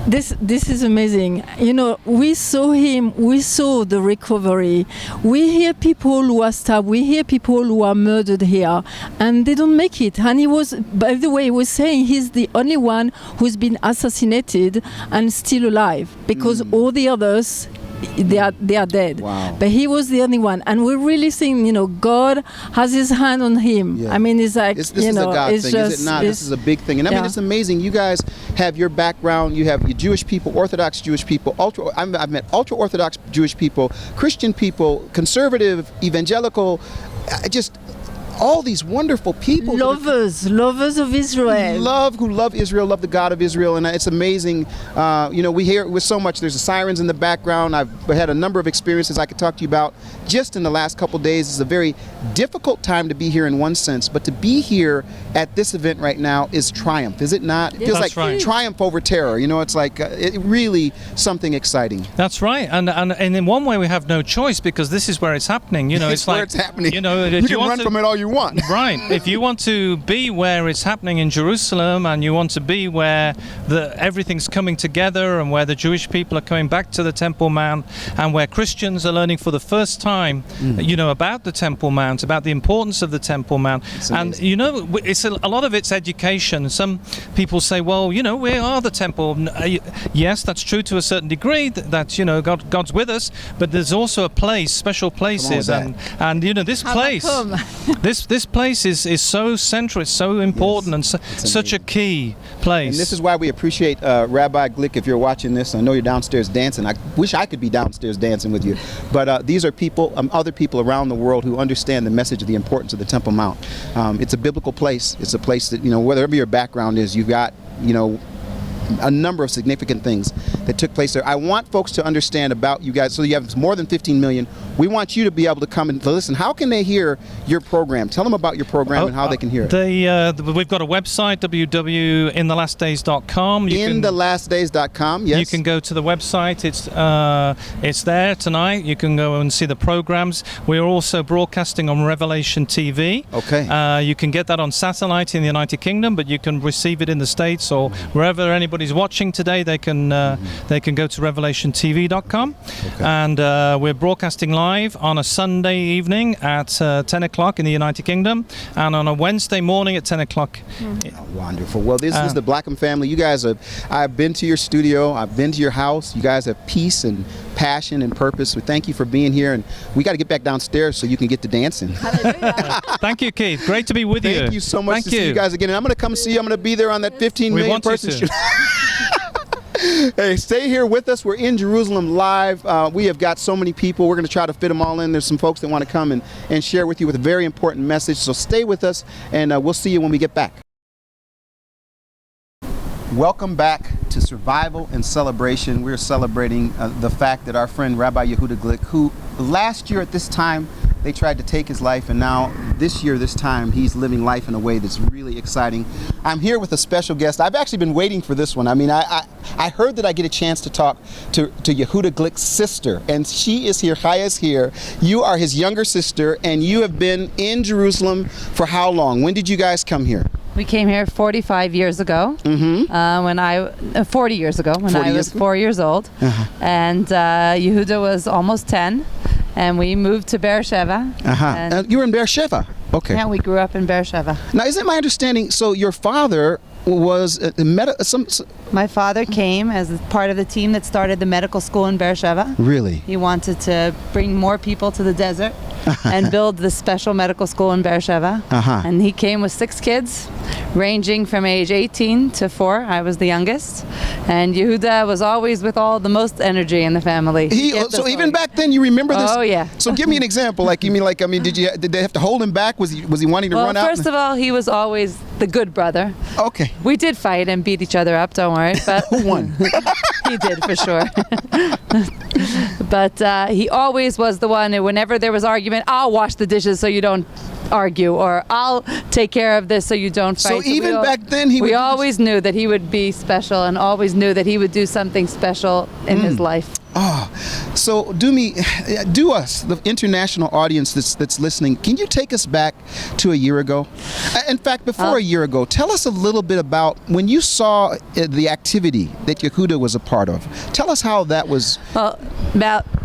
This is amazing. You know, we saw him, we saw the recovery. We hear people who are stabbed, we hear people who are murdered here, and they don't make it. And he was, by the way, he was saying he's the only one who's been assassinated and still alive, because all the others, they are dead. Wow. But he was the only one, and we're really seeing, you know, God has his hand on him. Yeah. I mean, it's like, this is a God thing, just, is it not? This is a big thing, and I mean, it's amazing. You guys have your background. You have your Jewish people, Orthodox Jewish people, I've met ultra-Orthodox Jewish people, Christian people, conservative, evangelical, just all these wonderful people. Lovers of Israel. Who love Israel, love the God of Israel, and it's amazing. You know, we hear it with so much. There's the sirens in the background. I've had a number of experiences I could talk to you about just in the last couple of days. It's a very difficult time to be here in one sense, but to be here at this event right now is triumph, is it not? It feels like triumph over terror. You know, it's like it really something exciting. That's right, and in one way we have no choice, because this is where it's happening. You know, it's like where it's happening. You know, you can run from it all you want. Right. If you want to be where it's happening in Jerusalem, and you want to be where everything's coming together, and where the Jewish people are coming back to the Temple Mount, and where Christians are learning for the first time, you know, about the Temple Mount, about the importance of the Temple Mount, and you know, it's a lot of it's education. Some people say, well, you know, we are the Temple. Yes, that's true to a certain degree. That you know, God's with us, but there's also a place, special places, and you know, this place, this place is so central, it's so important, and such a key place. And this is why we appreciate Rabbi Glick. If you're watching this, I know you're downstairs dancing. I wish I could be downstairs dancing with you. But these are people, other people around the world who understand the message of the importance of the Temple Mount. It's a biblical place. It's a place that, you know, whatever your background is, you've got, you know, a number of significant things that took place there. I want folks to understand about you guys. So you have more than 15 million. We want you to be able to come and to listen. How can they hear your program? Tell them about your program and how they can hear it. We've got a website, www.inthelastdays.com. Inthelastdays.com, yes. You can go to the website. It's there tonight. You can go and see the programs. We're also broadcasting on Revelation TV. Okay. You can get that on satellite in the United Kingdom, but you can receive it in the States, or wherever anybody's watching today, they can go to revelationtv.com. Okay. And we're broadcasting live on a Sunday evening at 10 o'clock in the United Kingdom, and on a Wednesday morning at 10 o'clock. Oh, wonderful. Well, this is the Blackham family. You guys I've been to your studio, I've been to your house. You guys have peace and passion and purpose. So thank you for being here, and we got to get back downstairs so you can get to dancing. Thank you, Keith. Great to be with you. Thank you so much to see you guys again. And I'm going to come see you. I'm going to be there on that 15 million person show. Hey, stay here with us. We're in Jerusalem live. We have got so many people. We're going to try to fit them all in. There's some folks that want to come and share with you with a very important message. So stay with us, and we'll see you when we get back. Welcome back to Survival and Celebration. We're celebrating the fact that our friend Rabbi Yehuda Glick, who last year at this time, they tried to take his life, and now this year, this time, he's living life in a way that's really exciting. I'm here with a special guest. I've actually been waiting for this one. I mean, I heard that I get a chance to talk to Yehuda Glick's sister, and she is here. Chaya is here. You are his younger sister, and you have been in Jerusalem for how long? When did you guys come here? We came here 45 years ago. 40 years ago, when I was 4 years old, and Yehuda was almost 10. And we moved to Beersheba. You were in Beersheba? Okay. Yeah, we grew up in Beersheba. Now, is it my understanding, so your father was My father came as part of the team that started the medical school in Beersheba. Really? He wanted to bring more people to the desert and build the special medical school in Beersheba. And he came with 6 kids, ranging from age 18 to 4. I was the youngest. And Yehuda was always with all the most energy in the family. So even back then, you remember this? Oh, yeah. So give me an example. Like, did they have to hold him back? Was he wanting to run out? Well, first of all, he was always the good brother. Okay. We did fight and beat each other up, don't worry. But who won? He did, for sure. But he always was the one who, whenever there was argument, I'll wash the dishes so you don't argue, or I'll take care of this so you don't fight. So even back then, we always knew that he would be special, and always knew that he would do something special in his life. So do us, the international audience that's listening, can you take us back to a year ago? In fact, before a year ago, tell us a little bit about when you saw the activity that Yehuda was a part of. Tell us how that was. Well,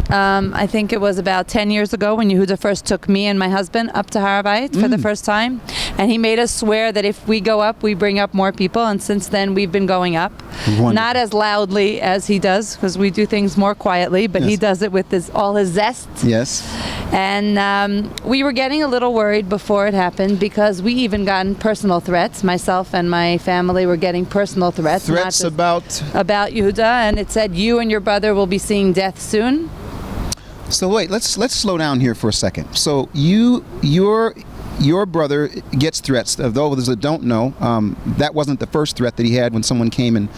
I think it was about 10 years ago when Yehuda first took me and my husband up to Har HaBayit for the first time. And he made us swear that if we go up, we bring up more people. And since then, we've been going up. Wonderful. Not as loudly as he does, because we do things more quietly, but he does it with all his zest. Yes. And we were getting a little worried before it happened, because we even gotten personal threats. Myself and my family were getting personal threats. Threats about Yehuda, and it said, you and your brother will be seeing death soon. So wait, let's slow down here for a second. So your brother gets threats. Those that don't know, that wasn't the first threat that he had when someone came and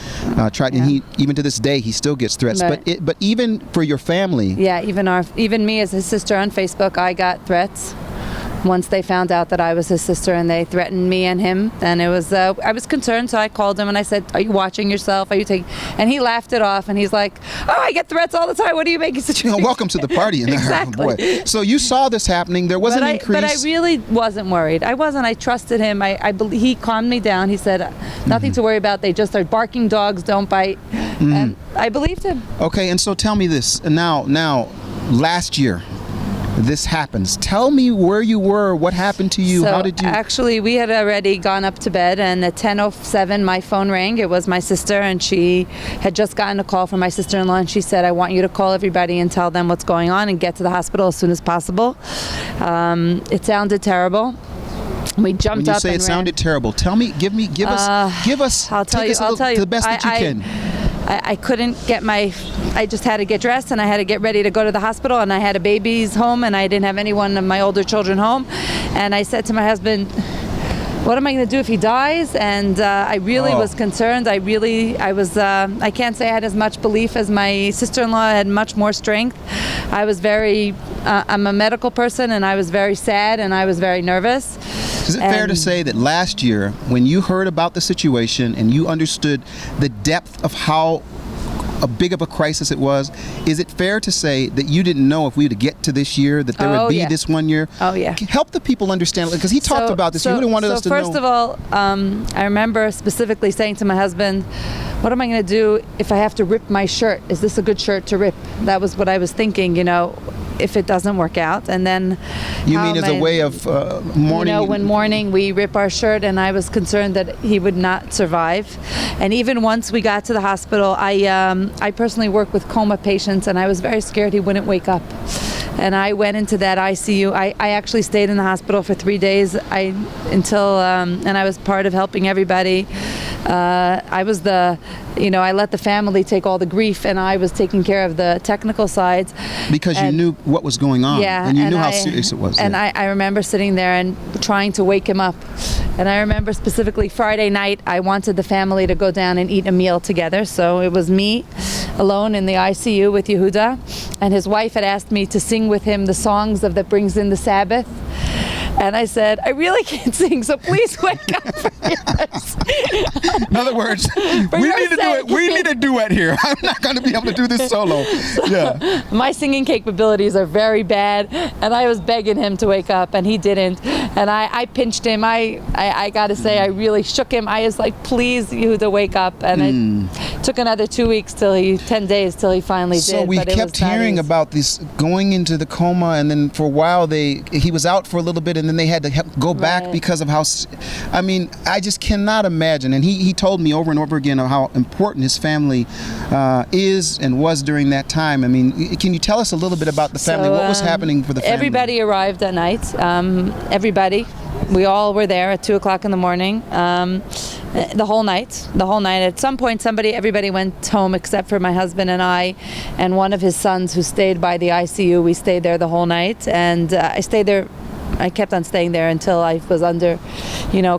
tried. Yeah. And he, even to this day, he still gets threats. But even for your family, yeah, even me as his sister on Facebook, I got threats. Once they found out that I was his sister, and they threatened me and him, and it was I was concerned, so I called him and I said, "Are you watching yourself? Are you taking?" And he laughed it off, and he's like, "Oh, I get threats all the time. What are you making such a welcome to the party?" Exactly. Oh, boy. So you saw this happening. There was an increase. But I really wasn't worried. I wasn't. I trusted him. He calmed me down. He said, "Nothing to worry about. They just are barking dogs. Don't bite." And I believed him. Okay, and so tell me this. Now, last year, this happens. Tell me where you were, what happened to you, how did you... Actually, we had already gone up to bed, and at 10:07 my phone rang. It was my sister, and she had just gotten a call from my sister-in-law, and she said, I want you to call everybody and tell them what's going on and get to the hospital as soon as possible. It sounded terrible. We jumped up. When you say it sounded terrible, tell me, give us, I'll tell you to the best that you can. I couldn't get I just had to get dressed, and I had to get ready to go to the hospital, and I had a baby's home, and I didn't have anyone of my older children home. And I said to my husband, what am I going to do if he dies? And I really was concerned. I can't say I had as much belief as my sister-in-law. I had much more strength. I was I'm a medical person, and I was very sad, and I was very nervous. Is it fair to say that last year, when you heard about the situation and you understood the depth of how big of a crisis it was, is it fair to say that you didn't know if we would get to this year, that there would be this 1 year? Oh, yeah. Help the people understand, because he talked about this. You would have wanted us to know. So first of all, I remember specifically saying to my husband, what am I going to do if I have to rip my shirt? Is this a good shirt to rip? That was what I was thinking, if it doesn't work out. And then you mean as a way of mourning? When mourning, we rip our shirt, and I was concerned that he would not survive. And even once we got to the hospital, I personally work with coma patients, and I was very scared he wouldn't wake up. And I went into that ICU. I actually stayed in the hospital for 3 days and I was part of helping everybody. I was I let the family take all the grief, and I was taking care of the technical sides. Because you knew what was going on, and you knew how serious it was. And I remember sitting there and trying to wake him up. And I remember specifically Friday night, I wanted the family to go down and eat a meal together. So it was me alone in the ICU with Yehuda, and his wife had asked me to sing with him the songs that brings in the Sabbath. And I said, I really can't sing, so please wake up for yours. In other words, we need a duet here. I'm not going to be able to do this solo. Yeah. My singing capabilities are very bad, and I was begging him to wake up, and he didn't. And I pinched him. I got to say, I really shook him. I was like, please, Yehuda, wake up. And it took another 2 weeks 10 days till he finally did. So we kept hearing about this going into the coma, and then for a while he was out for a little bit, and then they had to go back because of how. I mean, I just cannot imagine. And he told me over and over again of how important his family is and was during that time. I mean, can you tell us a little bit about the family? What was happening for the family? Everybody arrived that night. Everybody. We all were there at 2 o'clock in the morning. The whole night. At some point, everybody went home except for my husband and I, and one of his sons who stayed by the ICU. We stayed there the whole night, and I stayed there. I kept on staying there until I was under,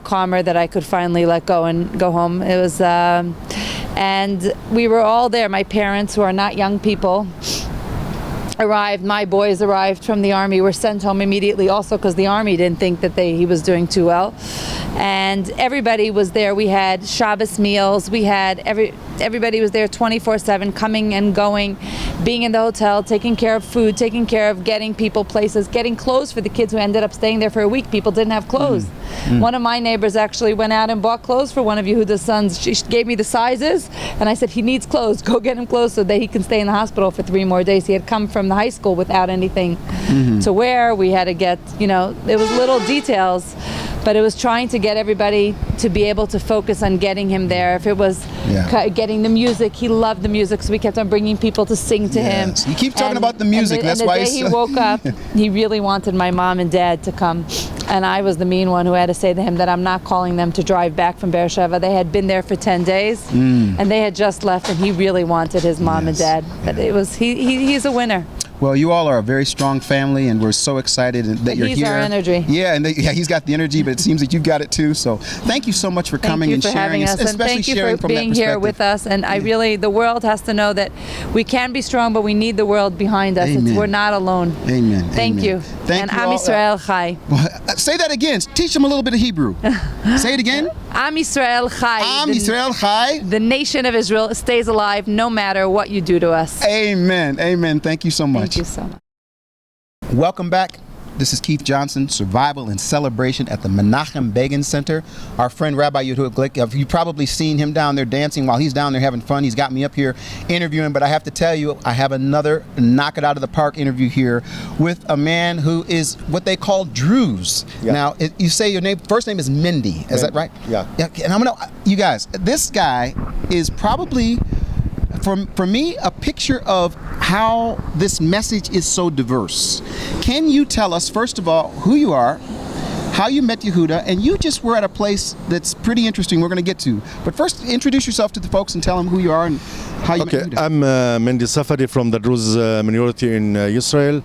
calmer, that I could finally let go and go home. It was, and we were all there. My parents, who are not young people, arrived. My boys arrived from the army, were sent home immediately also because the army didn't think that he was doing too well. And everybody was there. We had Shabbos meals. We had everybody was there 24/7, coming and going, being in the hotel, taking care of food, taking care of getting people places, getting clothes for the kids who ended up staying there for a week. People didn't have clothes. One of my neighbors actually went out and bought clothes for one of Yehuda's sons. She gave me the sizes, and I said, he needs clothes. Go get him clothes so that he can stay in the hospital for 3 more days. He had come from the high school without anything to wear. We had to get, it was little details, but it was trying to get everybody to be able to focus on getting him there. If it was getting the music, he loved the music, so we kept on bringing people to sing to him. You keep talking about the music. That's why he woke up, he really wanted my mom and dad to come. And I was the mean one who had to say to him that I'm not calling them to drive back from Beersheba. They had been there for 10 days, and they had just left, and he really wanted his mom and dad. But it was he's a winner. Well, you all are a very strong family, and we're so excited that you're here. He's our energy. Yeah, and he's got the energy, but it seems like you've got it too. So thank you so much for coming and sharing, and thank you for being here with us. And the world has to know that we can be strong, but we need the world behind us. We're not alone. Amen. Thank you. Thank and you Am Yisrael Chai. Say that again. Teach them a little bit of Hebrew. Say it again. Am Yisrael Chai. Am Yisrael Chai. The nation of Israel stays alive no matter what you do to us. Amen. Amen. Thank you so much. Thank you so much. Welcome back. This is Keith Johnson, Survival and Celebration at the Menachem Begin Center. Our friend Rabbi Yehuda Glick, you've probably seen him down there dancing while he's down there having fun. He's got me up here interviewing, but I have to tell you, I have another knock it out of the park interview here with a man who is what they call Druze. Yeah. Now, you say your first name is Mindy, is that right? Yeah. And I'm gonna, you guys, this guy is probably, for me, a picture of how this message is so diverse. Can you tell us, first of all, who you are, how you met Yehuda, and you just were at a place that's pretty interesting we're going to get to. But first, introduce yourself to the folks and tell them who you are and how you met Yehuda. I'm Mendy Safadi from the Druze minority in Israel.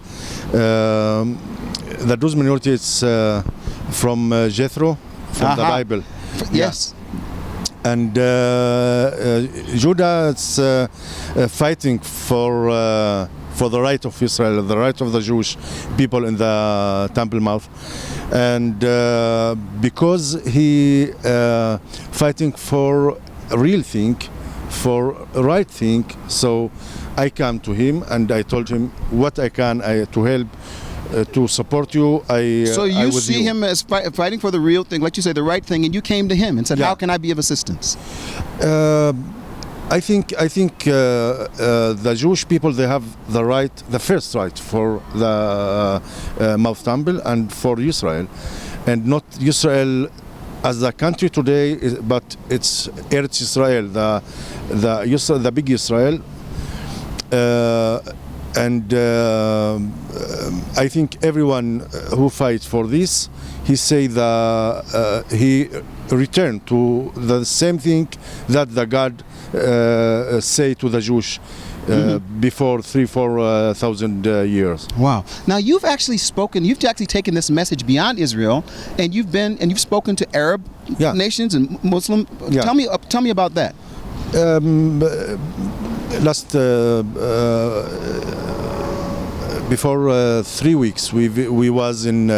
The Druze minority is from Jethro, from the Bible. Yes. And Judah is fighting for the right of Israel, the right of the Jewish people in the Temple Mount, and because he fighting for a real thing, for a right thing, so I came to him and I told him what I can to help. To support you, So you see him as fighting for the real thing, like you say, the right thing, and you came to him and said, "How can I be of assistance?" I think the Jewish people, they have the right, the first right for the Mount Temple and for Israel, and not Israel as a country today, but it's Eretz Israel, the big Israel. And I think everyone who fights for this, he say he returned to the same thing that the God say to the Jewish before 3,000-4,000 years. Wow! Now you've actually taken this message beyond Israel, and you've spoken to Arab nations and Muslim. Yeah. Tell me about that. Before 3 weeks, we was in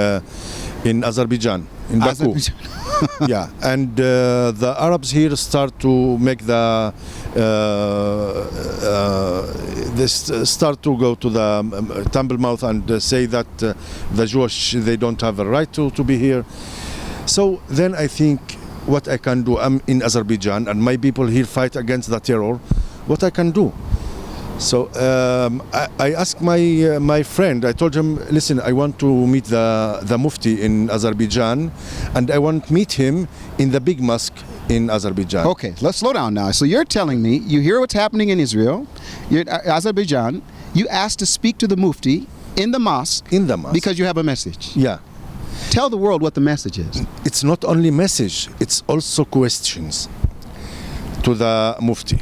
Azerbaijan, in Baku. Yeah, and the Arabs here start to make they start to go to the Temple Mount and say that the Jewish, they don't have a right to be here. So then I think what I can do, I'm in Azerbaijan and my people here fight against the terror. What I can do? So I asked my friend. I told him, listen, I want to meet the Mufti in Azerbaijan, and I want to meet him in the big mosque in Azerbaijan. Okay, let's slow down now. So you're telling me you hear what's happening in Israel, you're in Azerbaijan. You asked to speak to the Mufti in the mosque. In the mosque. Because you have a message. Yeah. Tell the world what the message is. It's not only message, it's also questions to the Mufti.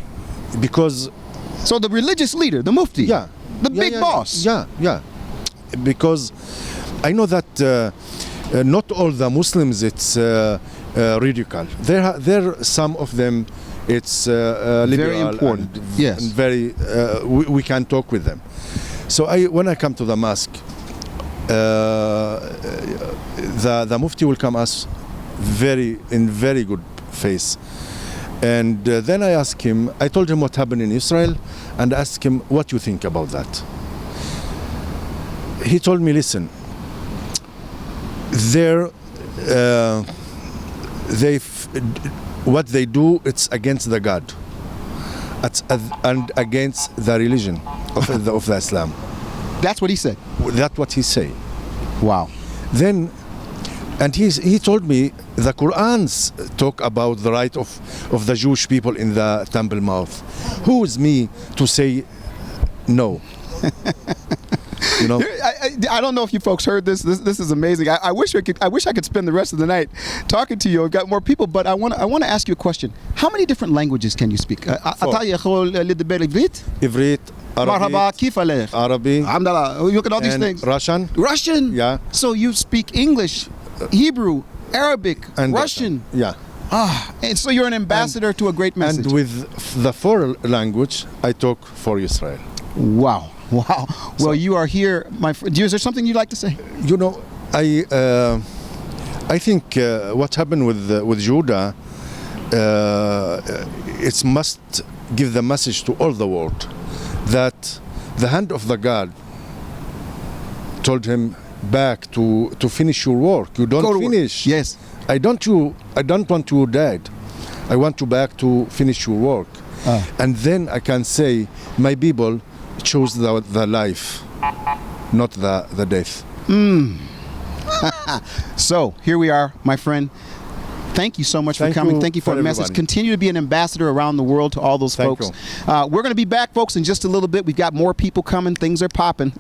Because... So the religious leader, the Mufti. Yeah. The big boss. Yeah. Because I know that not all the Muslims, it's radical. There are some of them, it's liberal. Very important. Yes. And very, we can talk with them. So when I come to the mosque, the Mufti will come us in very good face. And then I asked him, I told him what happened in Israel and asked him, what you think about that? He told me, listen, what they do, it's against the God and against the religion of the Islam. That's what he said? That's what he said. Wow. Then, and he told me the Qur'ans talk about the right of the Jewish people in the Temple Mount. Who is me to say no? You know? I don't know if you folks heard this. This is amazing. I wish I could spend the rest of the night talking to you. I've got more people, but I want to ask you a question. How many different languages can you speak? Ivrit, Arabic, you look at all these things. Russian. Russian. Yeah. So you speak English, Hebrew, Arabic, and Russian. Yeah. And so you're an ambassador to a great message. And with the foreign language, I talk for Israel. Wow. Wow. Well, you are here, my friend. Is there something you'd like to say? You know, I think what happened with Judah, it must give the message to all the world that the hand of the God told him back to finish your work. You don't finish. Yes. I don't want you dead. I want you back to finish your work. And then I can say, my people chose the life, not the death. So here we are, my friend. Thank you so much for coming. Thank you for the message. Continue to be an ambassador around the world to all those folks. We're going to be back, folks, in just a little bit. We've got more people coming. Things are popping.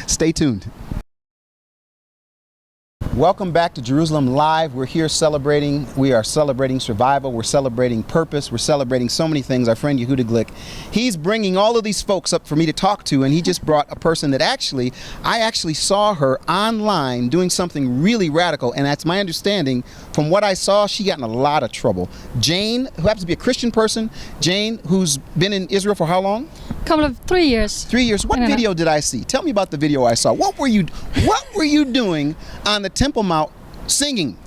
Stay tuned. Welcome back to Jerusalem Live. We're here celebrating. We are celebrating survival. We're celebrating purpose. We're celebrating so many things. Our friend Yehuda Glick, he's bringing all of these folks up for me to talk to, and he just brought a person that I actually saw her online doing something really radical, and that's my understanding. From what I saw, she got in a lot of trouble. Jane, who happens to be a Christian person, Jane, who's been in Israel for how long? Couple of 3 years. 3 years. What video did I see? Tell me about the video I saw. What were you doing on the Temple Mount singing?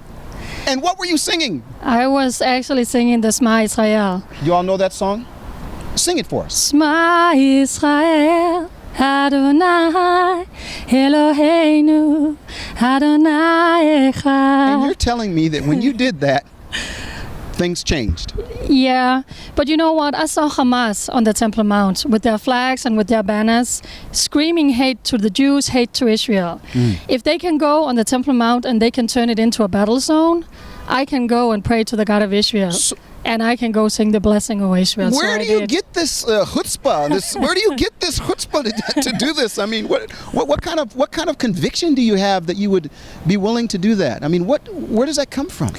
And what were you singing? I was actually singing the Shema Israel. You all know that song? Sing it for us. Shema Israel, Adonai, Eloheinu, Adonai Echad. And you're telling me that when you did that, things changed. Yeah, but you know what? I saw Hamas on the Temple Mount with their flags and with their banners screaming hate to the Jews, hate to Israel. If they can go on the Temple Mount and they can turn it into a battle zone, I can go and pray to the God of Israel. And I can go sing the blessing of Israel. Where do you get this chutzpah? Where do you get this chutzpah to do this? I mean, what kind of conviction do you have that you would be willing to do that? I mean, where does that come from?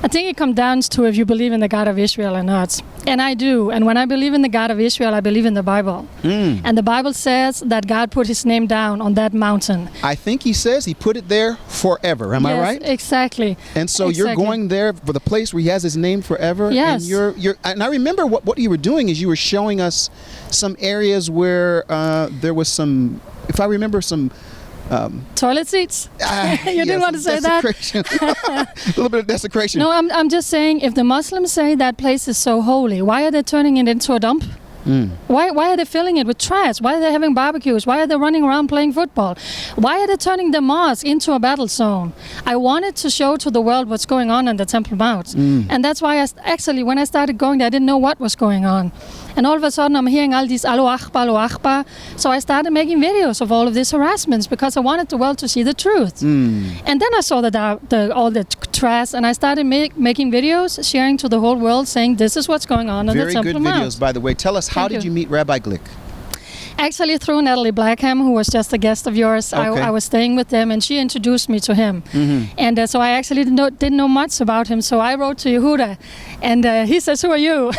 I think it comes down to if you believe in the God of Israel or not. And I do. And when I believe in the God of Israel, I believe in the Bible. And the Bible says that God put his name down on that mountain. I think he says he put it there forever. Am I right? Exactly. And so you're going there for the place where he has his name forever? Yes. And I remember what you were doing is you were showing us some areas where there was some, if I remember, some toilet seats? You didn't want to say that? A little bit of desecration. No, I'm just saying, if the Muslims say that place is so holy, why are they turning it into a dump? Why are they filling it with trash? Why are they having barbecues? Why are they running around playing football? Why are they turning the mosque into a battle zone? I wanted to show to the world what's going on the Temple Mount. And that's why actually when I started going there, I didn't know what was going on. And all of a sudden I'm hearing all these Allahu Akbar. So I started making videos of all of these harassments because I wanted the world to see the truth. And then I saw all the trash, and I started making videos, sharing to the whole world, saying this is what's going on the Temple Mount. Very good videos, by the way. Tell us, how did you meet Rabbi Glick? Actually, through Natalie Blackham, who was just a guest of yours. Okay. I was staying with them, and she introduced me to him. And so I actually didn't know much about him, so I wrote to Yehuda, and he says, "Who are you?"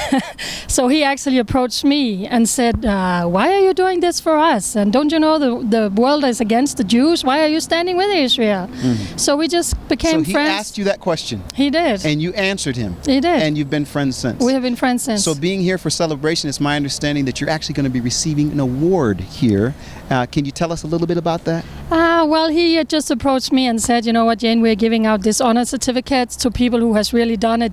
So he actually approached me and said, "Why are you doing this for us? And don't you know the world is against the Jews? Why are you standing with Israel?" So we just became friends. So he asked you that question. He did. And you answered him. He did. And you've been friends since. We have been friends since. So being here for Celebration, it's my understanding that you're actually going to be receiving an award here. Can you tell us a little bit about that? Well, he had just approached me and said, you know what, Jane, we're giving out this honor certificates to people who has really done it,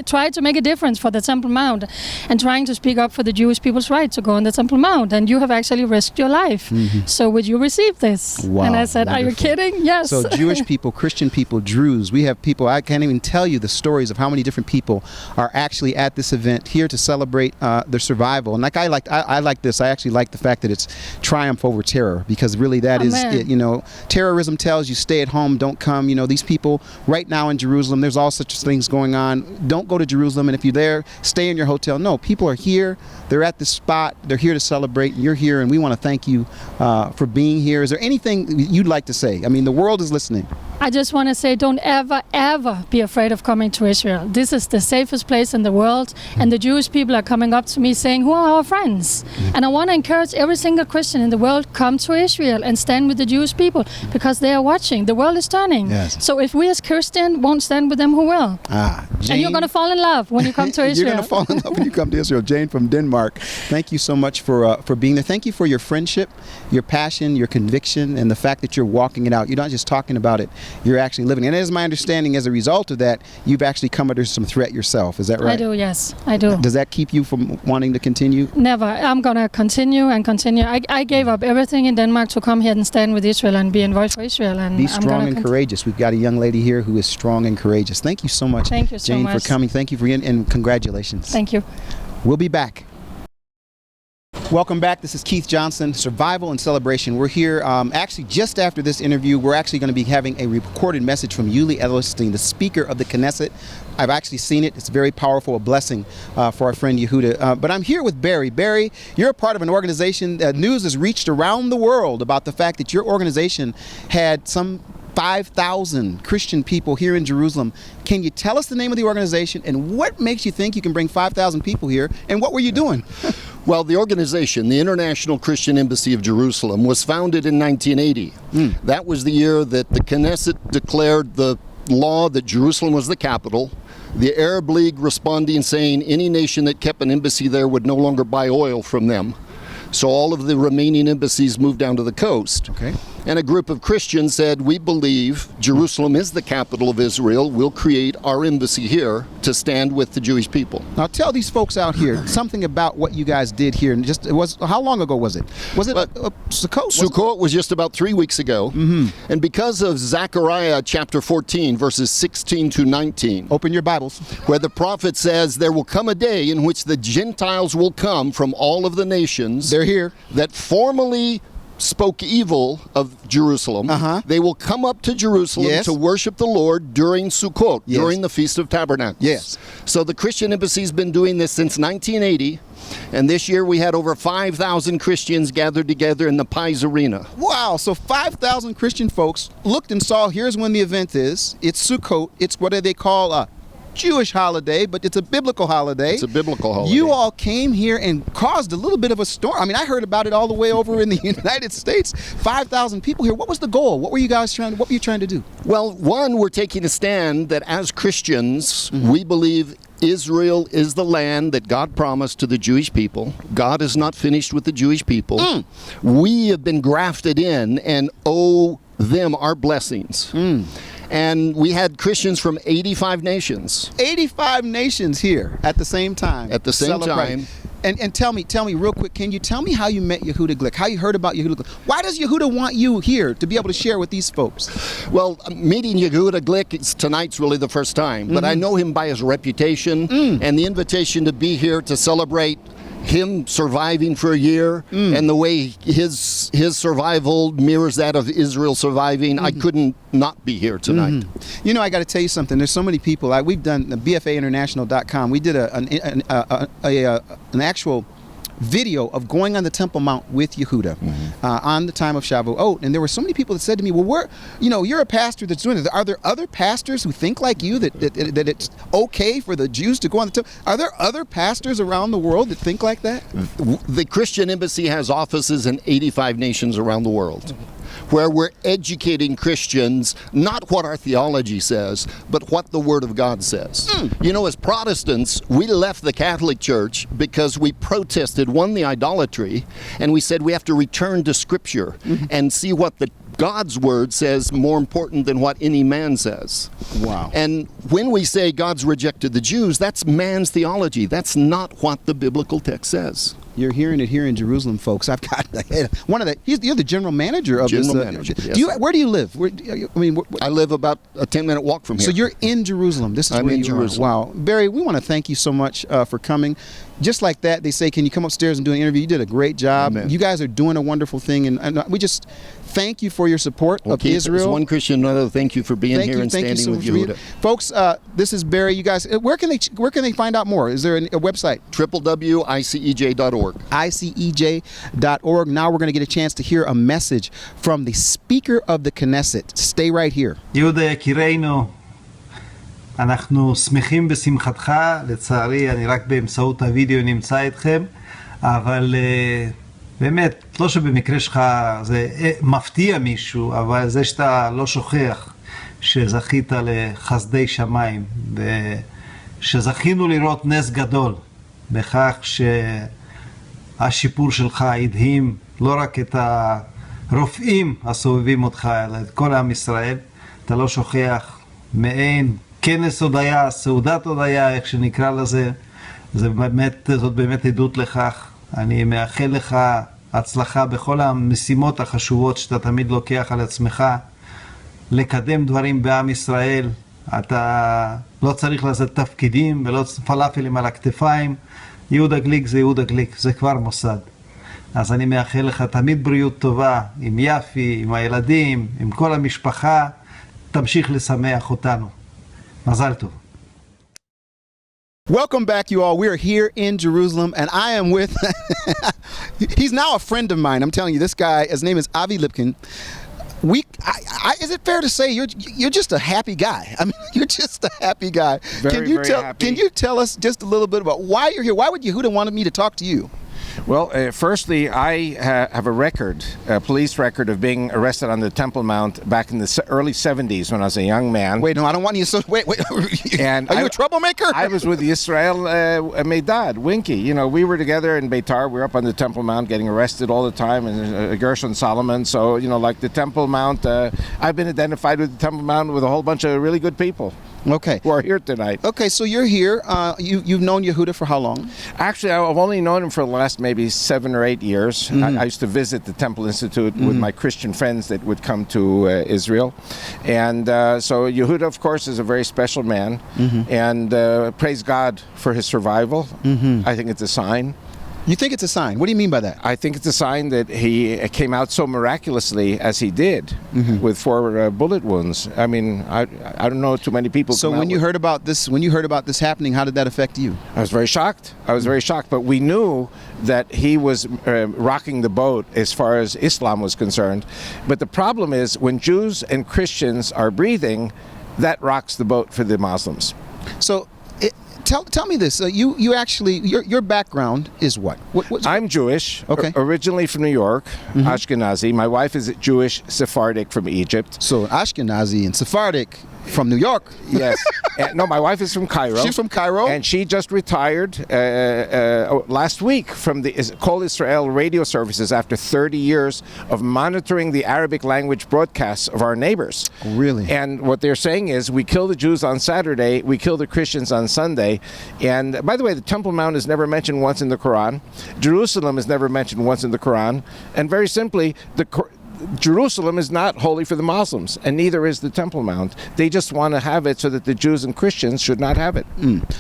tried to make a difference for the Temple Mount and trying to speak up for the Jewish people's right to go on the Temple Mount. And you have actually risked your life. So would you receive this? Wow, and I said, wonderful. Are you kidding? Yes. So Jewish people, Christian people, Druze, we have people, I can't even tell you the stories of how many different people are actually at this event here to celebrate their survival. And like I like this, I actually like the fact that it's triumph over terror, because really that is it. You know, terrorism tells you stay at home, don't come. You know, these people right now in Jerusalem, there's all such things going on. Don't go to Jerusalem, and if you're there, stay in your hotel. No, people are here. They're at this spot. They're here to celebrate, and you're here, and we want to thank you for being here. Is there anything you'd like to say? I mean, the world is listening. I just want to say, don't ever, ever be afraid of coming to Israel. This is the safest place in the world, and the Jewish people are coming up to me saying, who are our friends? And I want to encourage every single Christian in the world, come to Israel and stand with the Jewish people, because they are watching. The world is turning. Yes. So if we as Christians won't stand with them, who will? Jane, and you're going to fall in love when you come to Israel. You're going to fall in love when you come to Israel. Jane from Denmark, thank you so much for being there. Thank you for your friendship, your passion, your conviction, and the fact that you're walking it out. You're not just talking about it, you're actually living it. And it is my understanding, as a result of that, you've actually come under some threat yourself. Is that right? I do, yes. I do. Does that keep you from wanting to continue? Never. I'm going to continue and continue. I gave up everything in Denmark to come here and stand with Israel and be in voice for Israel. And be strong and courageous. We've got a young lady here who is strong and courageous. Thank you so much, Thank you so Jane, much. for coming. Thank you for and congratulations. Thank you. We'll be back. Welcome back. This is Keith Johnson, Survival and Celebration. We're here actually just after this interview. We're actually going to be having a recorded message from Yuli Edelstein, the Speaker of the Knesset. I've actually seen it. It's very powerful, a blessing for our friend Yehuda. But I'm here with Barry. Barry, you're a part of an organization. News has reached around the world about the fact that your organization had some 5,000 Christian people here in Jerusalem. Can you tell us the name of the organization and what makes you think you can bring 5,000 people here, and what were you doing? Well, the organization, the International Christian Embassy of Jerusalem, was founded in 1980. That was the year that the Knesset declared the law that Jerusalem was the capital. The Arab League responding saying any nation that kept an embassy there would no longer buy oil from them. So all of the remaining embassies moved down to the coast. Okay. And a group of Christians said, we believe Jerusalem is the capital of Israel. We'll create our embassy here to stand with the Jewish people. Now tell these folks out here something about what you guys did here. And how long ago was it? Was it Sukkot? Sukkot was just about 3 weeks ago. And because of Zechariah chapter 14, verses 16 to 19. Open your Bibles. Where the prophet says, there will come a day in which the Gentiles will come from all of the nations. They're here. That formerly spoke evil of Jerusalem. They will come up to Jerusalem to worship the Lord during Sukkot, during the Feast of Tabernacles. Yes. So the Christian Embassy's been doing this since 1980, and this year we had over 5,000 Christians gathered together in the Pies Arena. Wow, so 5,000 Christian folks looked and saw, here's when the event is. It's Sukkot. It's what they call a Jewish holiday, but it's a biblical holiday. It's a biblical holiday. You all came here and caused a little bit of a storm. I mean, I heard about it all the way over in the United States. 5,000 people here. What was the goal? What were you trying to do? Well, one, we're taking a stand that as Christians, we believe Israel is the land that God promised to the Jewish people. God is not finished with the Jewish people. We have been grafted in and owe them our blessings. And we had Christians from 85 nations. 85 nations here at the same time. At the same time. And tell me real quick, can you tell me how you met Yehuda Glick? How you heard about Yehuda Glick? Why does Yehuda want you here to be able to share with these folks? Well, meeting Yehuda Glick tonight's really the first time, but I know him by his reputation and the invitation to be here to celebrate him surviving for a year and the way his survival mirrors that of Israel surviving. I couldn't not be here tonight. You know, I got to tell you something. There's so many people. We've done the BFAinternational.com. We did an actual video of going on the Temple Mount with Yehuda on the time of Shavuot, and there were so many people that said to me, "Well, you're a pastor that's doing it. Are there other pastors who think like you that it's okay for the Jews to go on the Temple? Are there other pastors around the world that think like that?" The Christian Embassy has offices in 85 nations around the world, where we're educating Christians, not what our theology says, but what the Word of God says. As Protestants, we left the Catholic Church because we protested, the idolatry, and we said we have to return to Scripture and see what God's Word says more important than what any man says. Wow. And when we say God's rejected the Jews, that's man's theology. That's not what the biblical text says. You're hearing it here in Jerusalem, folks. I've got you're the general manager of general this. Manager, yes. Where do you live? I live about a 10-minute walk from here. So you're in Jerusalem. This is I'm where in you Jerusalem. are. Wow, Barry, we want to thank you so much for coming. Just like that, they say, "Can you come upstairs and do an interview?" You did a great job. Amen. You guys are doing a wonderful thing, and we just thank you for your support of Israel. As one Christian, another. Thank you for being here and standing with Yehuda. Folks, this is Barry. You guys, where can they find out more? Is there a website? www.icej.org. icej.org. Now we're going to get a chance to hear a message from the Speaker of the Knesset. Stay right here. יהודה יקירנו, אנחנו שמחים בשמחתך. לצערי אני רק באמצעות הוידאו נמצא איתכם, אבל באמת, לא שבמקרה שלך זה מפתיע מישהו, אבל זה שאתה לא שוכח שזכית לחסדי שמיים, ושזכינו לראות נס גדול בכך שהשיפור שלך הדהים לא רק את הרופאים הסובבים אותך, אלא את כל עם ישראל. אתה לא שוכח מעין כנס הודיה, סעודת הודיה, איך שנקרא לזה. זאת באמת עדות לכך. אני מאחל לך הצלחה בכל המשימות החשובות שאתה תמיד לוקח על עצמך, לקדם דברים בעם ישראל. אתה לא צריך לעשות תפקידים ולא פלאפלים על הכתפיים. יהודה גליק זה יהודה גליק, זה כבר מוסד. אז אני מאחל לך תמיד בריאות טובה, עם יפי, עם הילדים, עם כל המשפחה. תמשיך לשמח אותנו. מזל טוב. Welcome back, you all. We're here in Jerusalem, and I am with, he's now a friend of mine. I'm telling you, this guy, his name is Avi Lipkin. Is it fair to say you're just a happy guy? I mean, you're just a happy guy. Very happy. Can you tell us just a little bit about why you're here? Why would Yehuda want me to talk to you? Well, firstly, I have a police record of being arrested on the Temple Mount back in the early 70s when I was a young man. Wait, no, I don't want you to... Wait. And Are you a troublemaker? I was with Yisrael Meidad, Winky. We were together in Beitar. We were up on the Temple Mount getting arrested all the time, and Gershon Solomon. So, like the Temple Mount, I've been identified with the Temple Mount with a whole bunch of really good people. Okay. Who are here tonight. Okay, so you're here. You've known Yehuda for how long? Actually, I've only known him for the last maybe 7 or 8 years. I used to visit the Temple Institute with my Christian friends that would come to Israel. And so Yehuda, of course, is a very special man. And praise God for his survival. I think it's a sign. You think it's a sign? What do you mean by that? I think it's a sign that he came out so miraculously as he did with 4 bullet wounds. I mean, I don't know too many people. So when you heard about this happening, how did that affect you? I was very shocked. But we knew that he was rocking the boat as far as Islam was concerned. But the problem is when Jews and Christians are breathing, that rocks the boat for the Muslims. So Tell me this. You actually, your background is what? I'm Jewish, originally from New York, Ashkenazi. My wife is Jewish Sephardic from Egypt. So Ashkenazi and Sephardic, from New York. Yes. No, my wife is from Cairo. She's from Cairo? And she just retired last week from the Kol Israel radio services after 30 years of monitoring the Arabic language broadcasts of our neighbors. Really? And what they're saying is, we kill the Jews on Saturday, we kill the Christians on Sunday. And by the way, the Temple Mount is never mentioned once in the Quran. Jerusalem is never mentioned once in the Quran. And very simply, Jerusalem is not holy for the Muslims, and neither is the Temple Mount. They just want to have it so that the Jews and Christians should not have it.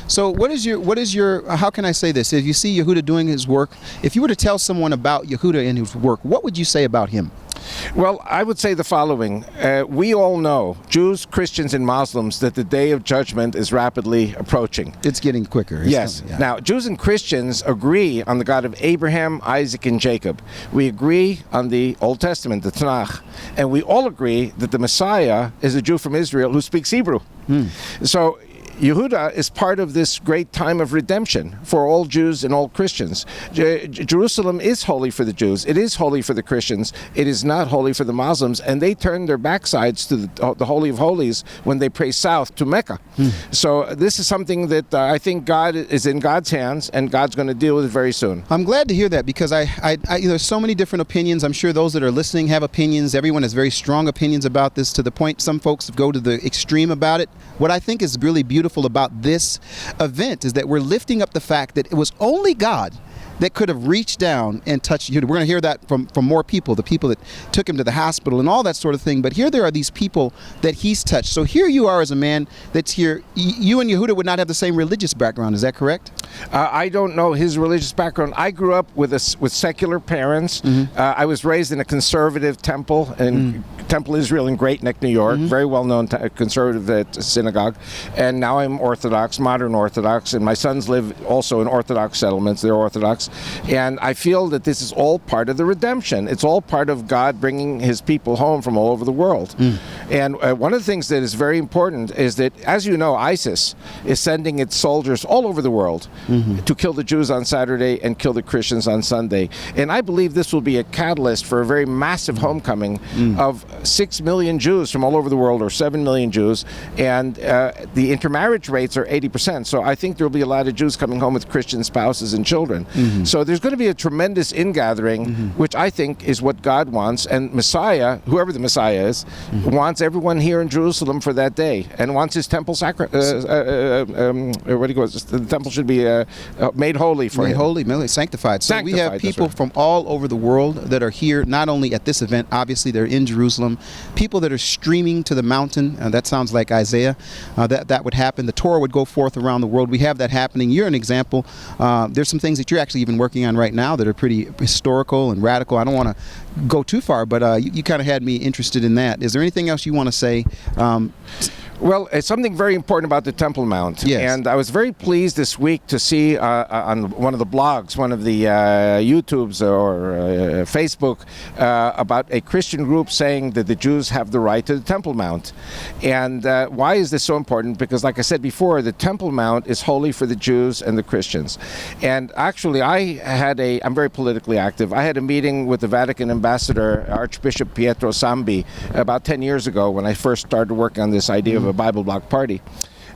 So what is your, how can I say this? If you see Yehuda doing his work, if you were to tell someone about Yehuda and his work, what would you say about him? Well, I would say the following. We all know, Jews, Christians, and Muslims, that the day of judgment is rapidly approaching. It's getting quicker. Yes. Now, Jews and Christians agree on the God of Abraham, Isaac, and Jacob. We agree on the Old Testament, the Tanakh. And we all agree that the Messiah is a Jew from Israel who speaks Hebrew. So Yehuda is part of this great time of redemption for all Jews and all Christians. Jerusalem is holy for the Jews. It is holy for the Christians. It is not holy for the Muslims. And they turn their backsides to the Holy of Holies when they pray south to Mecca. So this is something that I think God is in God's hands, and God's going to deal with it very soon. I'm glad to hear that, because there's so many different opinions. I'm sure those that are listening have opinions. Everyone has very strong opinions about this, to the point some folks go to the extreme about it. What I think is really beautiful about this event is that we're lifting up the fact that it was only God that could have reached down and touched you. We're going to hear that from more people, the people that took him to the hospital and all that sort of thing. But here there are these people that he's touched. So here you are as a man that's here. You and Yehuda would not have the same religious background. Is that correct? I don't know his religious background. I grew up with secular parents. I was raised in a conservative temple in Temple Israel in Great Neck, New York. Very well-known conservative synagogue. And now I'm Orthodox, modern Orthodox. And my sons live also in Orthodox settlements. They're Orthodox. And I feel that this is all part of the redemption. It's all part of God bringing his people home from all over the world. And one of the things that is very important is that, as you know, ISIS is sending its soldiers all over the world to kill the Jews on Saturday and kill the Christians on Sunday. And I believe this will be a catalyst for a very massive homecoming of 6 million Jews from all over the world, or 7 million Jews. And the intermarriage rates are 80%. So I think there will be a lot of Jews coming home with Christian spouses and children. So there's going to be a tremendous ingathering, which I think is what God wants. And Messiah, whoever the Messiah is, wants everyone here in Jerusalem for that day, and wants his temple the temple should be made holy for him. Made holy, sanctified. So we have people from all over the world that are here, not only at this event, obviously they're in Jerusalem, people that are streaming to the mountain. That sounds like Isaiah. That would happen. The Torah would go forth around the world. We have that happening. You're an example. There's some things that you're actually even working on right now that are pretty historical and radical. I don't want to go too far, but you kind of had me interested in that. Is there anything else you want to say? Well, it's something very important about the Temple Mount. Yes. And I was very pleased this week to see on one of the blogs, one of the YouTubes or Facebook, about a Christian group saying that the Jews have the right to the Temple Mount. And why is this so important? Because, like I said before, the Temple Mount is holy for the Jews and the Christians. And actually, I'm very politically active. I had a meeting with the Vatican ambassador, Archbishop Pietro Sambi, about 10 years ago when I first started working on this idea of a Bible block party.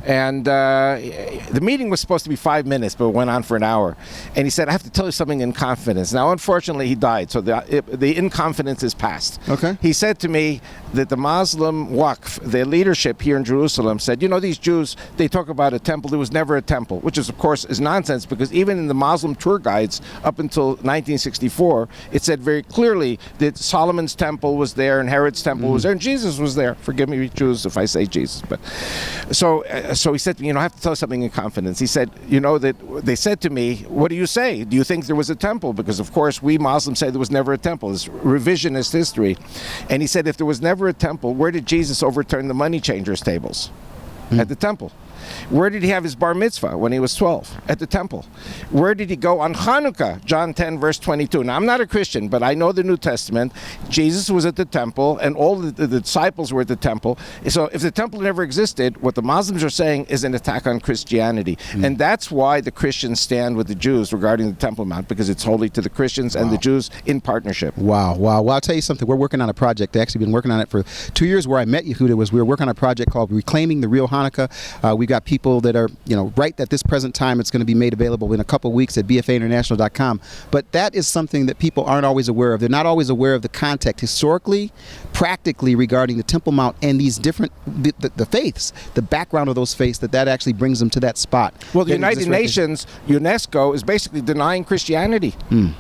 And the meeting was supposed to be 5 minutes, but it went on for an hour. And he said, I have to tell you something in confidence. Now, unfortunately, he died, so the in confidence is past. Okay. He said to me that the Muslim Waqf, their leadership here in Jerusalem, said, you know, these Jews, they talk about a temple. There was never a temple, which is, of course, is nonsense, because even in the Muslim tour guides up until 1964, it said very clearly that Solomon's temple was there and Herod's temple was there and Jesus was there. Forgive me, Jews, if I say Jesus. But so he said to me, I have to tell you something in confidence. He said, that they said to me, what do you say? Do you think there was a temple? Because, of course, we Muslims say there was never a temple. It's revisionist history. And he said, if there was never a temple, where did Jesus overturn the money changers' tables? At the temple. Where did he have his bar mitzvah? When he was 12, at the temple. Where did he go on Hanukkah? John 10, verse 22. Now, I'm not a Christian, but I know the New Testament. Jesus was at the temple, and all the disciples were at the temple. So if the temple never existed, what the Muslims are saying is an attack on Christianity. And that's why the Christians stand with the Jews regarding the Temple Mount, because it's holy to the Christians and the Jews in partnership. Wow. Well, I'll tell you something. We're working on a project. They've actually been working on it for 2 years. Where I met Yehuda was we were working on a project called Reclaiming the Real Hanukkah. We've got people that are, right at this present time, it's going to be made available in a couple of weeks at bfainternational.com. But that is something that people aren't always aware of. They're not always aware of the context historically, practically regarding the Temple Mount and these different, the faiths, the background of those faiths, that actually brings them to that spot. Well, the United Nations, UNESCO, is basically denying Christianity.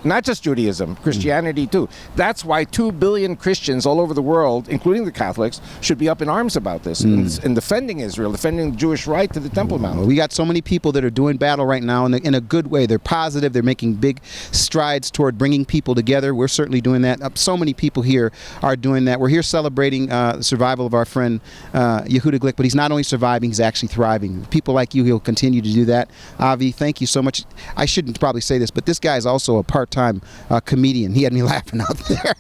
Not just Judaism, Christianity too. That's why 2 billion Christians all over the world, including the Catholics, should be up in arms about this and defending Israel, defending the Jewish right to the Temple Mount. Well, we got so many people that are doing battle right now in a good way. They're positive. They're making big strides toward bringing people together. We're certainly doing that. So many people here are doing that. We're here celebrating the survival of our friend Yehuda Glick, but he's not only surviving, he's actually thriving. People like you, he'll continue to do that. Avi, thank you so much. I shouldn't probably say this, but this guy is also a part-time comedian. He had me laughing out there.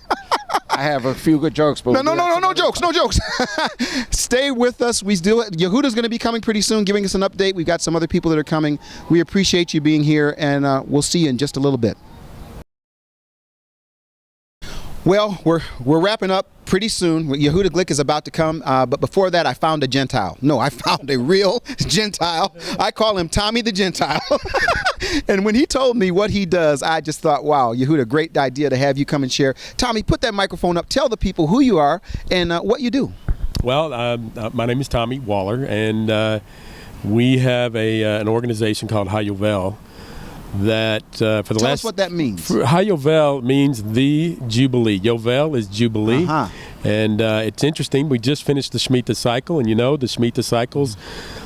I have a few good jokes, but no jokes. Stay with us. Yehuda's going to be coming pretty soon, giving us an update. We've got some other people that are coming. We appreciate you being here, and we'll see you in just a little bit. Well, we're wrapping up pretty soon. Yehuda Glick is about to come, but before that, I found a Gentile. No, I found a real Gentile. I call him Tommy the Gentile. And when he told me what he does, I just thought, wow, Yehuda, great idea to have you come and share. Tommy, put that microphone up. Tell the people who you are and what you do. Well, my name is Tommy Waller, and we have an organization called Hayovel. That for the Tell last us what that means. Hayovel means the Jubilee. Yovel is Jubilee, and it's interesting. We just finished the Shemitah cycle, and the Shemitah cycles,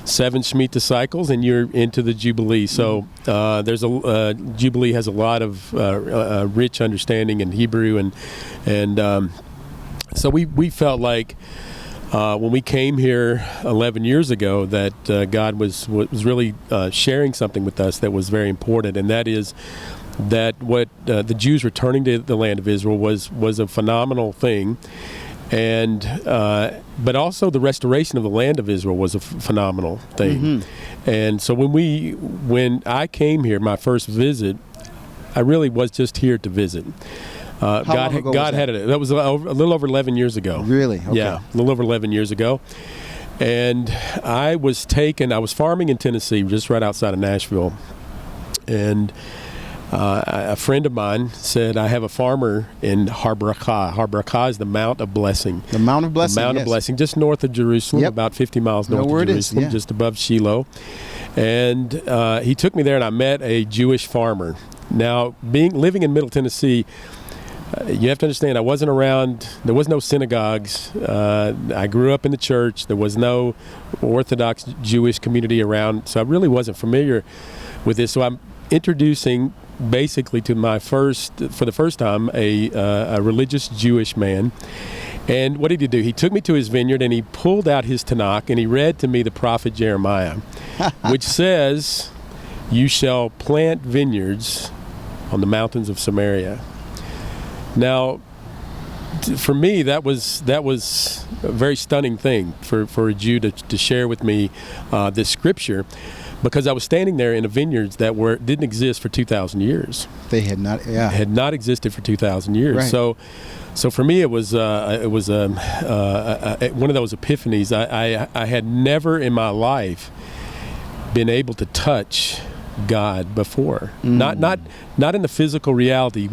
7 Shemitah cycles, and you're into the Jubilee. So there's Jubilee has a lot of rich understanding in Hebrew, and so we felt like. When we came here 11 years ago, that God was really sharing something with us that was very important, and that is that what the Jews returning to the land of Israel was a phenomenal thing, and but also the restoration of the land of Israel was a phenomenal thing. And so when I came here, my first visit, I really was just here to visit. God had it. That was a little over 11 years ago. Really? Okay. Yeah, a little over 11 years ago. And I was farming in Tennessee, just right outside of Nashville. And a friend of mine said, I have a farmer in Har Bracha. Har Bracha is the Mount of Blessing. The Mount of Blessing, The Mount of Blessing, just north of Jerusalem, about 50 miles north of Jerusalem, just above Shiloh. And he took me there, and I met a Jewish farmer. Now, living in Middle Tennessee, you have to understand, I wasn't around, there was no synagogues. I grew up in the church. There was no Orthodox Jewish community around, so I really wasn't familiar with this. So I'm introducing basically for the first time, a religious Jewish man. And what did he do? He took me to his vineyard and he pulled out his Tanakh and he read to me the prophet Jeremiah, which says, "You shall plant vineyards on the mountains of Samaria." Now, for me, that was a very stunning thing for a Jew to share with me this scripture, because I was standing there in a vineyards that didn't exist for 2,000 years. They had not, had not existed for 2,000 years. Right. So for me, it was one of those epiphanies. I had never in my life been able to touch God before, not in the physical reality.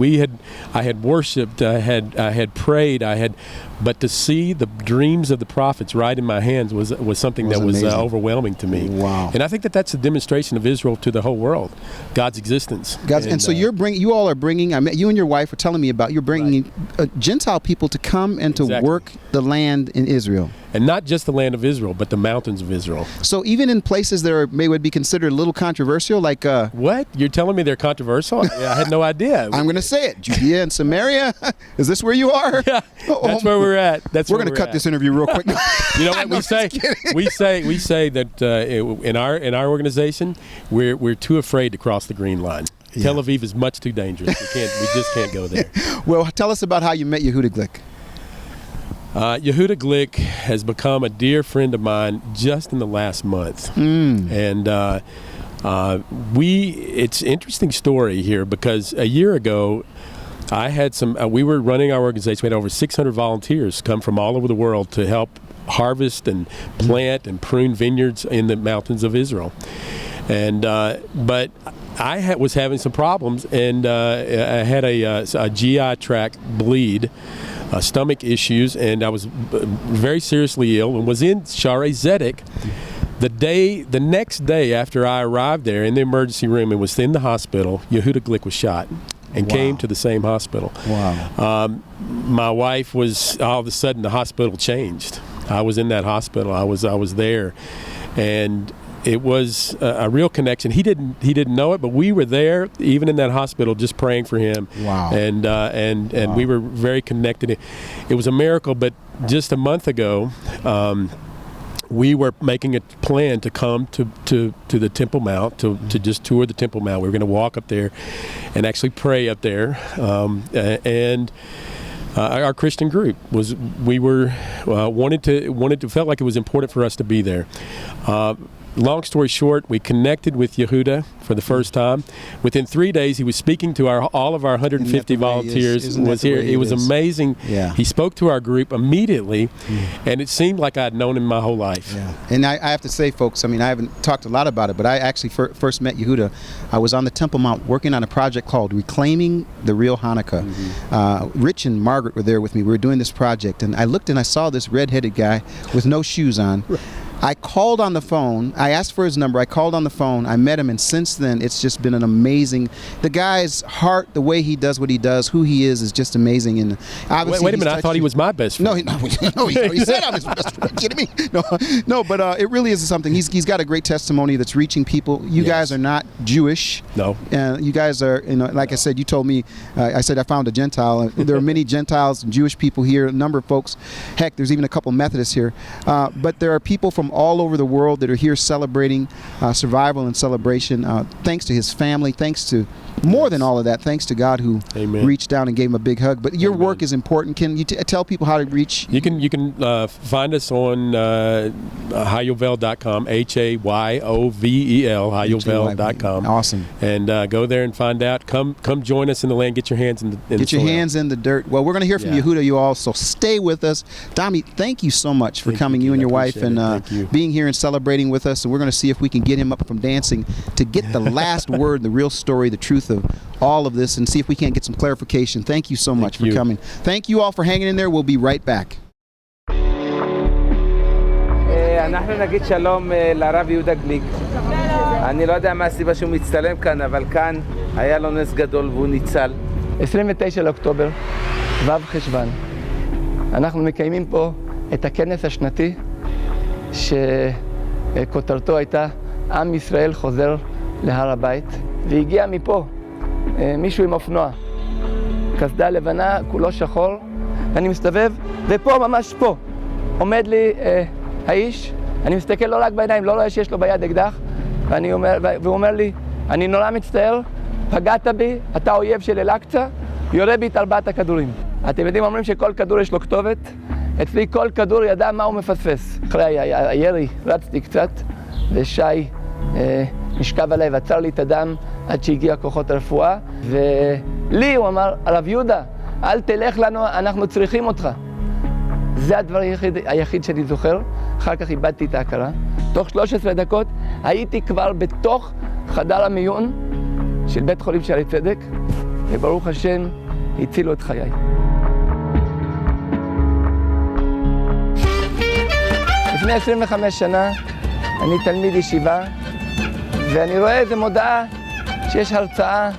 I had worshipped, I had prayed, but to see the dreams of the prophets right in my hands was something that was overwhelming to me. Wow! And I think that's a demonstration of Israel to the whole world, God's existence. And so you all are bringing. I met you and your wife were telling me about. You're bringing Gentile people to come and to work the land in Israel. And not just the land of Israel, but the mountains of Israel. So even in places that would be considered a little controversial, like what? You're telling me they're controversial? I had no idea. I'm going to say it. Judea and Samaria. Is this where you are? Yeah, that's where we're at. We're going to cut this interview real quick. You know what we say? We say that in our organization, we're too afraid to cross the green line. Yeah. Tel Aviv is much too dangerous. We just can't go there. Well, tell us about how you met Yehuda Glick. Yehuda Glick has become a dear friend of mine just in the last month, and it's an interesting story here because a year ago I had we were running our organization. We had over 600 volunteers come from all over the world to help harvest and plant and prune vineyards in the mountains of Israel. And but I was having some problems, and I had a GI tract bleed, stomach issues, and I was very seriously ill and was in Shaarei Zedek. The next day after I arrived there in the emergency room and was in the hospital, Yehuda Glick was shot and came to the same hospital. Wow. My wife was, all of a sudden the hospital changed. I was in that hospital. I was there, and it was a real connection. He didn't know it, but we were there, even in that hospital, just praying for him. Wow. And we were very connected. It was a miracle. But just a month ago, we were making a plan to come to the Temple Mount to just tour the Temple Mount. We were going to walk up there and actually pray up there, and. Our Christian group felt like it was important for us to be there. Long story short, we connected with Yehuda for the first time. Within 3 days, he was speaking to all of our 150 volunteers. Was here. It was amazing. Yeah. He spoke to our group immediately, and it seemed like I'd known him my whole life. Yeah. And I have to say, folks, I mean, I haven't talked a lot about it, but I actually first met Yehuda. I was on the Temple Mount working on a project called Reclaiming the Real Hanukkah. Rich and Margaret were there with me. We were doing this project, and I looked and I saw this red-headed guy with no shoes on. I called on the phone. I asked for his number. I called on the phone. I met him, and since then, it's just been an amazing. The guy's heart, the way he does what he does, who he is just amazing. And obviously, wait a minute, I thought he was my best friend. No, he said I was his best friend. Are you kidding me? No, but it really is something. He's got a great testimony that's reaching people. You guys are not Jewish. No. And you guys are, like I said, you told me. I said I found a Gentile. There are many Gentiles and Jewish people here. A number of folks. Heck, there's even a couple Methodists here. But there are people from all over the world that are here celebrating survival and celebration. Thanks to his family, thanks to more than all of that, thanks to God who reached down and gave him a big hug. But your work is important. Can you tell people how to reach? You can find us on hayovel.com, HAYOVEL, hayovel.com. Awesome. And go there and find out. Come join us in the land. Get your hands in the Get your hands in the dirt. Well, we're going to hear from Yehuda, you all, so stay with us. Dami, thank you so much for coming, you and your wife, and being here and celebrating with us. And we're going to see if we can get him up from dancing to get the last word, the real story, the truth of all of this, and see if we can't get some clarification. Thank you so much for coming. Thank you all for hanging in there. We'll be right back. אנחנו נגיד שלום לרב יהודה גליק. אני לא יודע מה הסיבה שהוא מצטלם כאן, אבל כאן היה לו נס גדול והוא ניצל. 29 לאוקטובר, ו' חשוון. אנחנו מקיימים פה את הכנס השנתי שכותרתו הייתה עם ישראל חוזר להר הבית, והגיע מפה מישהו עם אופנוע, קסדה לבנה, כולו שחור, ואני מסתובב, ופה, ממש פה, עומד לי האיש, אני מסתכל לא רק בעיניים, לא רואה שיש לו ביד אקדח, והוא אומר לי, אני נורא מצטער, פגעת בי, אתה אויב של אל-אקצא, יורה בי את 4 הכדורים. אתם יודעים, אומרים שכל כדור יש לו כתובת, אצלי כל כדור ידע מה הוא מפספס. אחרי הירי רצתי קצת, ושי נשכב עליי ועצר לי את הדם עד שהגיע כוחות הרפואה, ולי הוא אמר, הרב יהודה, אל תלך לנו, אנחנו צריכים אותך. זה הדבר היחיד שאני זוכר. אחר כך איבדתי את ההכרה. תוך 13 דקות הייתי כבר בתוך חדר המיון של בית חולים שערי צדק, וברוך השם הצילו את חיי. לפני 25 שנה אני תלמיד ישיבה, ואני רואה איזו מודעה שיש הרצאה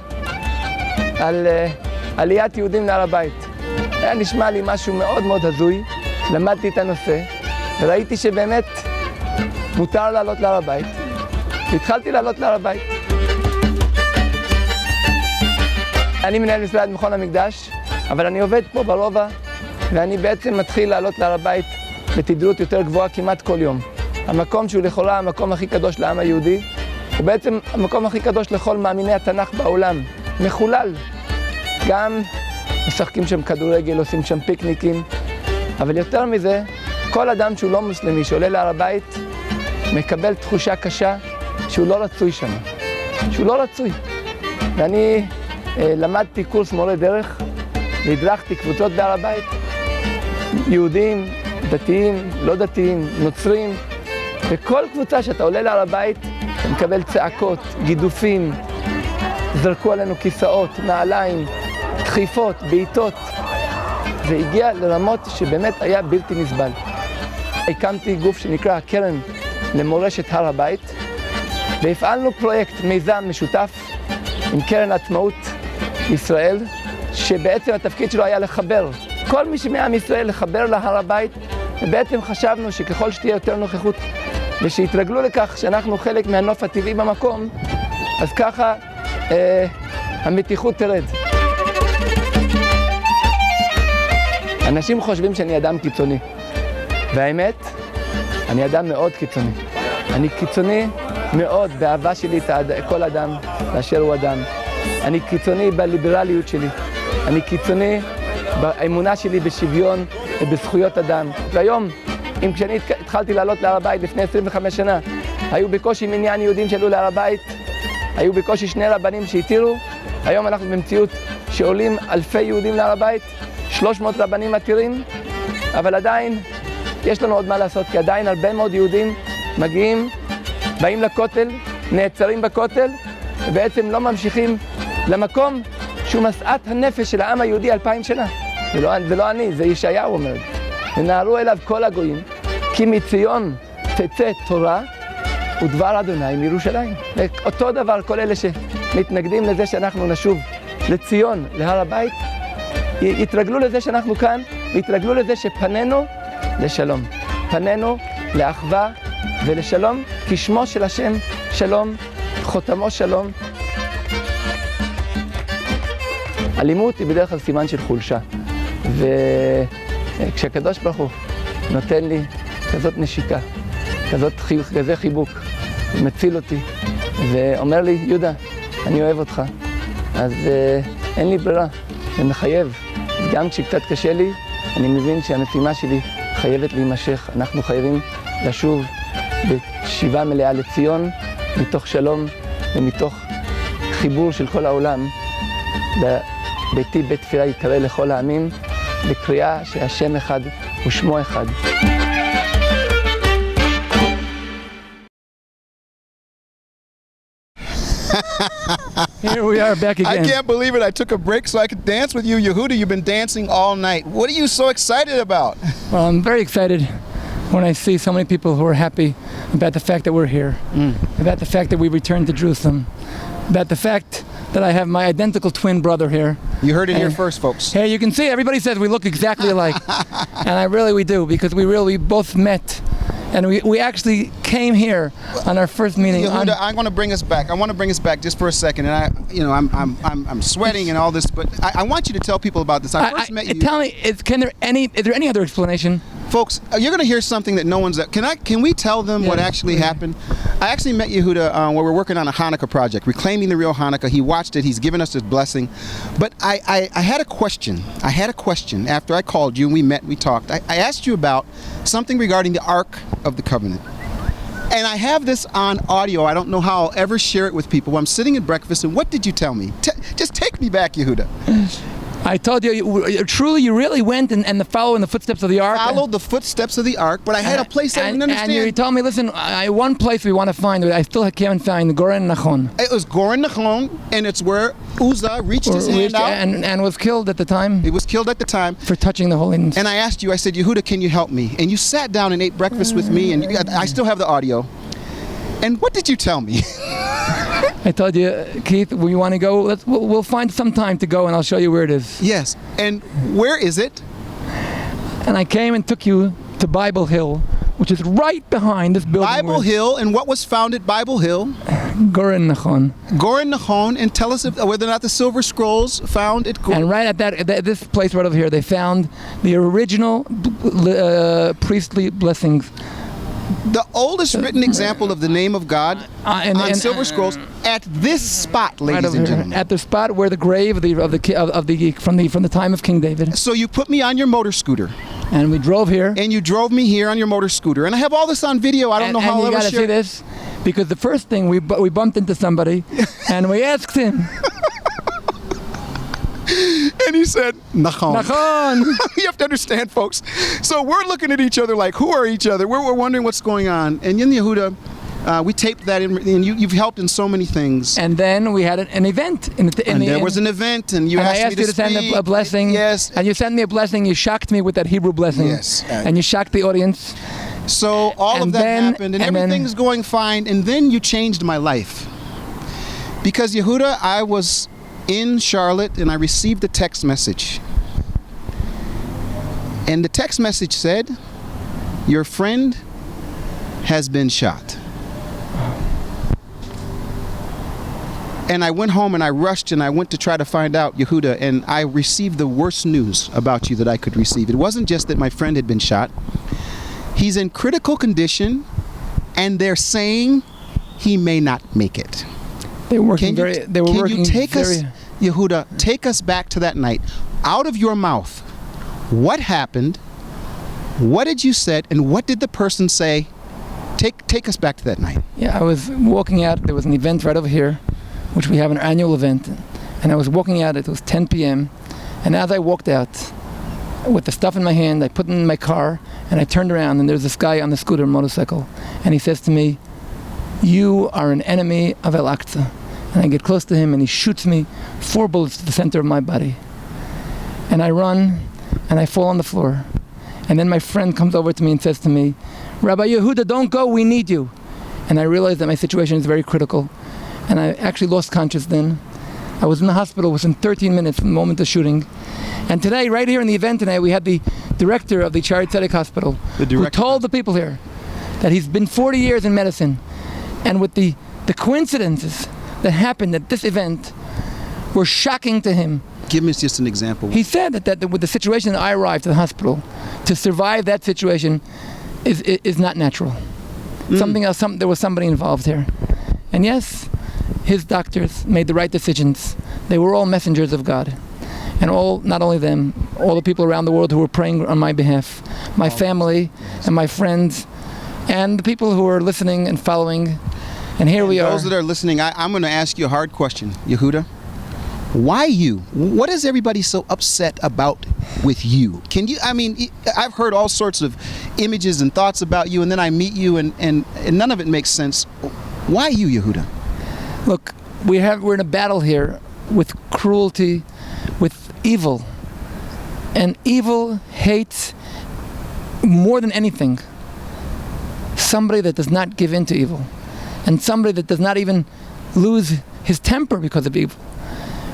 על עליית יהודים להר הבית. היה נשמע לי משהו מאוד מאוד הזוי, למדתי את הנושא, וראיתי שבאמת מותר לעלות להר הבית, והתחלתי לעלות להר הבית. אני מנהל משרד מכון המקדש, אבל אני עובד פה ברובע, ואני בעצם מתחיל לעלות להר הבית בתדירות יותר גבוהה כמעט כל יום. המקום שהוא לכאורה המקום הכי קדוש לעם היהודי, הוא בעצם המקום הכי קדוש לכל מאמיני התנ"ך בעולם. מחולל. גם משחקים שם כדורגל, עושים שם פיקניקים, אבל יותר מזה, כל אדם שהוא לא מוסלמי שעולה להר הבית, מקבל תחושה קשה שהוא לא רצוי שם. שהוא לא רצוי. ואני למדתי קורס מורה דרך, והדרכתי קבוצות בהר הבית. יהודים, דתיים, לא דתיים, נוצרים. וכל קבוצה שאתה עולה להר הבית, אתה מקבל צעקות, גידופים, זרקו עלינו כיסאות, נעליים, דחיפות, בעיטות. זה הגיע לרמות שבאמת היה בלתי נסבל. הקמתי גוף שנקרא הקרן למורשת הר הבית, והפעלנו פרויקט מיזם משותף עם קרן עצמאות ישראל, שבעצם התפקיד שלו היה לחבר כל מי שמעם ישראל, לחבר להר הבית, ובעצם חשבנו שככל שתהיה יותר נוכחות ושיתרגלו לכך שאנחנו חלק מהנוף הטבעי במקום, אז ככה המתיחות תרד. אנשים חושבים שאני אדם קיצוני, והאמת, אני אדם מאוד קיצוני. אני קיצוני מאוד באהבה שלי כל אדם באשר הוא אדם. אני קיצוני בליברליות שלי. אני קיצוני באמונה שלי בשוויון ובזכויות אדם. והיום, כשאני התחלתי לעלות להר הבית לפני 25 שנה, היו בקושי מניין יהודים שעלו להר הבית, היו בקושי 2 רבנים שהתירו. היום אנחנו במציאות שעולים אלפי יהודים להר הבית, 300 רבנים מתירים, אבל עדיין יש לנו עוד מה לעשות, כי עדיין הרבה מאוד יהודים מגיעים, באים לכותל, נעצרים בכותל, ובעצם לא ממשיכים למקום שהוא משאת הנפש של העם היהודי 2000 שנה. זה לא אני, זה ישעיהו אומר. ונערו אליו כל הגויים, כי מציון תצא תורה ודבר אדוני מירושלים. אותו דבר כל אלה שמתנגדים לזה שאנחנו נשוב לציון, להר הבית, יתרגלו לזה שאנחנו כאן, ויתרגלו לזה שפנינו לשלום. פנינו לאחווה ולשלום, כי שמו של השם שלום, חותמו שלום. אלימות היא בדרך כלל סימן של חולשה. וכשהקדוש ברוך הוא נותן לי כזאת נשיקה, כזה חיבוק, מציל אותי, ואומר לי, יהודה, אני אוהב אותך, אז אין לי ברירה, זה מחייב. גם כשקצת קשה לי, אני מבין שהמשימה שלי חייבת להימשך. אנחנו חייבים לשוב בשיבה מלאה לציון, מתוך שלום ומתוך חיבור של כל העולם. ביתי בית תפילה יקרא לכל העמים, בקריאה שהשם אחד ושמו אחד. Here we are back again. I can't believe it. I took a break so I could dance with you. Yehuda, you've been dancing all night. What are you so excited about? Well, I'm very excited when I see so many people who are happy about the fact that we're here, about the fact that we returned to Jerusalem, about the fact that I have my identical twin brother here. You heard it here first, folks. Hey, you can see everybody says we look exactly alike. And we do, because we both met. And we actually came here on our first meeting. Yehuda, I want to bring us back. I want to bring us back just for a second. And I'm sweating and all this, but I want you to tell people about this. I first met you. Tell me, is there any other explanation? Folks, you're going to hear something that no one's... Can we tell them what actually happened? I actually met Yehuda where we're working on a Hanukkah project, reclaiming the real Hanukkah. He watched it. He's given us his blessing. But I had a question. I had a question after I called you and we met and we talked. I asked you about something regarding the Ark of the Covenant. And I have this on audio. I don't know how I'll ever share it with people. I'm sitting at breakfast, and what did you tell me? Just take me back, Yehuda. I told you, truly, you really went and followed in the footsteps of the Ark. Followed the footsteps of the Ark, but I had a place I didn't understand. And you told me, listen, one place we want to find, I still can't find, Goren Nachon. It was Goren Nachon, and it's where Uzzah reached his hand out. And was killed at the time. He was killed at the time. For touching the holiness. And I asked you, I said, Yehuda, can you help me? And you sat down and ate breakfast with me, and I still have the audio. And what did you tell me? I told you, Keith, we want to go. We'll find some time to go, and I'll show you where it is. Yes. And where is it? And I came and took you to Bible Hill, which is right behind this building. Bible Hill, and what was founded Bible Hill? Goren Nachon. Goren Nachon, and tell us whether or not the silver scrolls found at Goren. And right at this place right over here, they found the original priestly blessings. The oldest written example of the name of God on silver scrolls at this spot, ladies and gentlemen. At the spot where the grave from the time of King David. So you put me on your motor scooter. And we drove here. And you drove me here on your motor scooter. And I have all this on video. I don't know how I'll ever share. You gotta see this, because the first thing we bumped into somebody, and we asked him. And he said, Nachon. Nachon. You have to understand, folks. So we're looking at each other like, who are each other? We're wondering what's going on. And Yin Yehuda, we taped that in, and you've helped in so many things. And then we had an event. There was an event, and I asked you to send a blessing. Yes. And you sent me a blessing. You shocked me with that Hebrew blessing. Yes. And you shocked the audience. So all of that happened, and everything's going fine. And then you changed my life. Because Yehuda, I was in Charlotte, and I received a text message. And the text message said, your friend has been shot. And I went home and I rushed and I went to try to find out, Yehuda, and I received the worst news about you that I could receive. It wasn't just that my friend had been shot. He's in critical condition, and they're saying he may not make it. They were working very. Can you take us, Yehuda, take us back to that night? Out of your mouth, what happened? What did you say? And what did the person say? Take us back to that night. Yeah, I was walking out. There was an event right over here, which we have an annual event. And I was walking out. It was 10 p.m. And as I walked out, with the stuff in my hand, I put it in my car, and I turned around, and there's this guy on the scooter motorcycle. And he says to me, you are an enemy of Al-Aqsa. And I get close to him, and he shoots me 4 bullets to the center of my body. And I run, and I fall on the floor. And then my friend comes over to me and says to me, Rabbi Yehuda, don't go, we need you. And I realized that my situation is very critical. And I actually lost consciousness then. I was in the hospital within 13 minutes from the moment of shooting. And today, right here in the event tonight, we had the director of the Shari Tzedek Hospital, who told the people here that he's been 40 years in medicine. And with the coincidences that happened at this event were shocking to him. Give me just an example. He said that with the situation that I arrived to the hospital, to survive that situation is not natural. Something else, there was somebody involved here. And yes, his doctors made the right decisions. They were all messengers of God. And not only them, all the people around the world who were praying on my behalf, my family and my friends, and the people who are listening and following. And here we are. Those that are listening, I'm going to ask you a hard question, Yehuda. Why you? What is everybody so upset about with you? I've heard all sorts of images and thoughts about you, and then I meet you, and none of it makes sense. Why you, Yehuda? Look, we're in a battle here with cruelty, with evil. And evil hates more than anything somebody that does not give in to evil, and somebody that does not even lose his temper because of evil.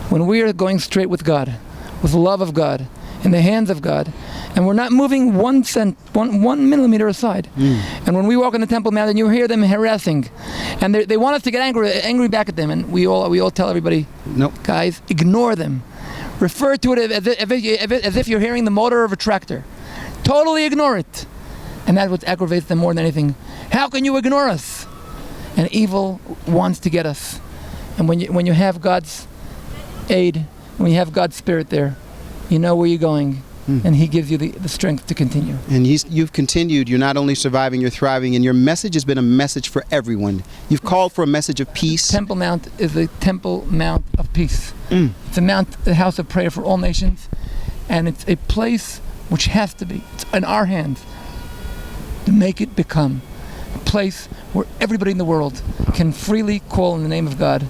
When we are going straight with God, with the love of God, in the hands of God, and we're not moving 1 millimeter aside. And when we walk on the Temple Mount, and you hear them harassing, and they want us to get angry back at them, and we all tell everybody, nope, guys, ignore them. Refer to it as if you're hearing the motor of a tractor. Totally ignore it. And that's what aggravates them more than anything. How can you ignore us? And evil wants to get us. And when you have God's aid, when you have God's Spirit there, you know where you're going, and He gives you the strength to continue. And you've continued. You're not only surviving, you're thriving, and your message has been a message for everyone. You've called for a message of peace. Temple Mount is the Temple Mount of Peace. It's a mount, the house of prayer for all nations, and it's a place which has to be, it's in our hands, to make it become a place where everybody in the world can freely call in the name of God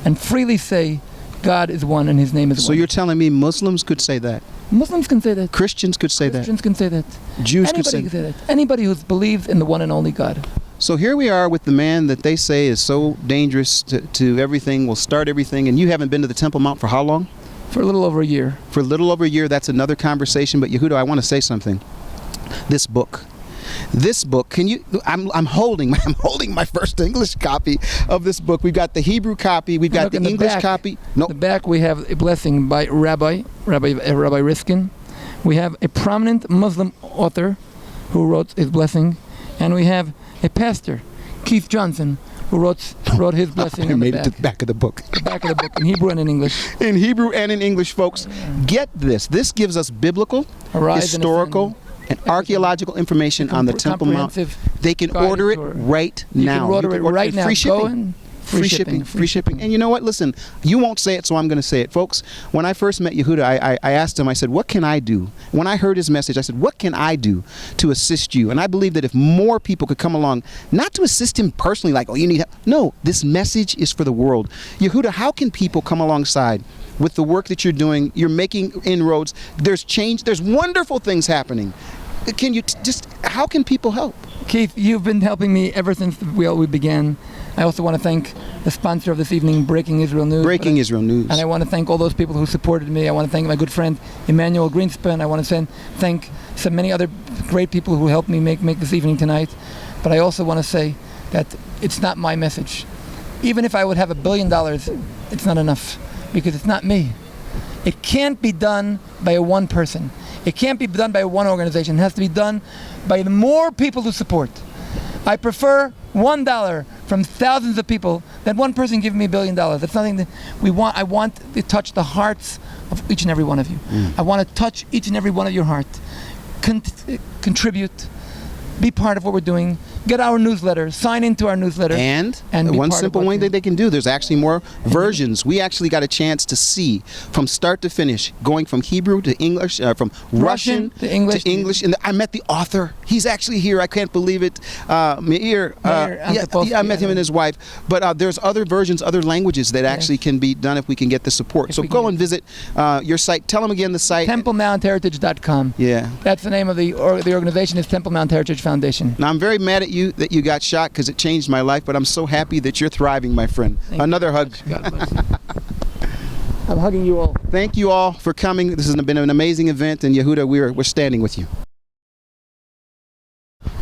and freely say, God is one and His name is one. So you're telling me Muslims could say that? Muslims can say that. Christians could say that. Christians can say that. Jews could say that. Anybody who believes in the one and only God. So here we are with the man that they say is so dangerous to everything, will start everything, and you haven't been to the Temple Mount for how long? For a little over a year. For a little over a year, that's another conversation. But Yehuda, I want to say something. This book This book, can you? I'm holding my first English copy of this book. We've got the Hebrew copy. We've got Look, the in English back, copy. The back we have a blessing by Rabbi Riskin. We have a prominent Muslim author who wrote his blessing, and we have a pastor, Keith Johnson, who wrote his blessing. I made it to the back of the book. The back of the book in Hebrew and in English. In Hebrew and in English, folks. Get this. This gives us biblical, historical, and archaeological information on the Temple Mount. They can order it right now. You can order it right now. Free shipping. Go and Free shipping. And you know what? Listen, you won't say it, so I'm going to say it. Folks, when I first met Yehuda, I asked him, I said, what can I do? When I heard his message, I said, what can I do to assist you? And I believe that if more people could come along, not to assist him personally, like, oh, you need help. No, this message is for the world. Yehuda, how can people come alongside with the work that you're doing? You're making inroads. There's change. There's wonderful things happening. Can you how can people help? Keith, you've been helping me ever since we began. I also want to thank the sponsor of this evening, Breaking Israel News. Israel News. And I want to thank all those people who supported me. I want to thank my good friend, Emmanuel Greenspan. I want to thank so many other great people who helped me make this evening tonight. But I also want to say that it's not my message. Even if I would have $1 billion, it's not enough, because it's not me. It can't be done by one person. It can't be done by one organization. It has to be done by the more people who support. I prefer $1 from thousands of people than one person giving me $1 billion. That's nothing that we want. I want to touch the hearts of each and every one of you. I want to touch each and every one of your heart. Contribute. Be part of what we're doing. Get our newsletter. Sign into our newsletter. And one simple way that they can do, there's actually more versions. We actually got a chance to see from start to finish, going from Hebrew to English, from Russian to English. And I met the author. He's actually here. I can't believe it. Meir. I met him and his wife. But there's other versions, other languages that actually can be done if we can get the support. So go and visit your site. Tell them again the site. TempleMountHeritage.com. Yeah. That's the name of the organization. Is Temple Mount Heritage Foundation. Now, I'm very mad at you that you got shot, because it changed my life, but I'm so happy that you're thriving, my friend. Another hug. God bless you. I'm hugging you all. Thank you all for coming. This has been an amazing event, and Yehuda, we're standing with you.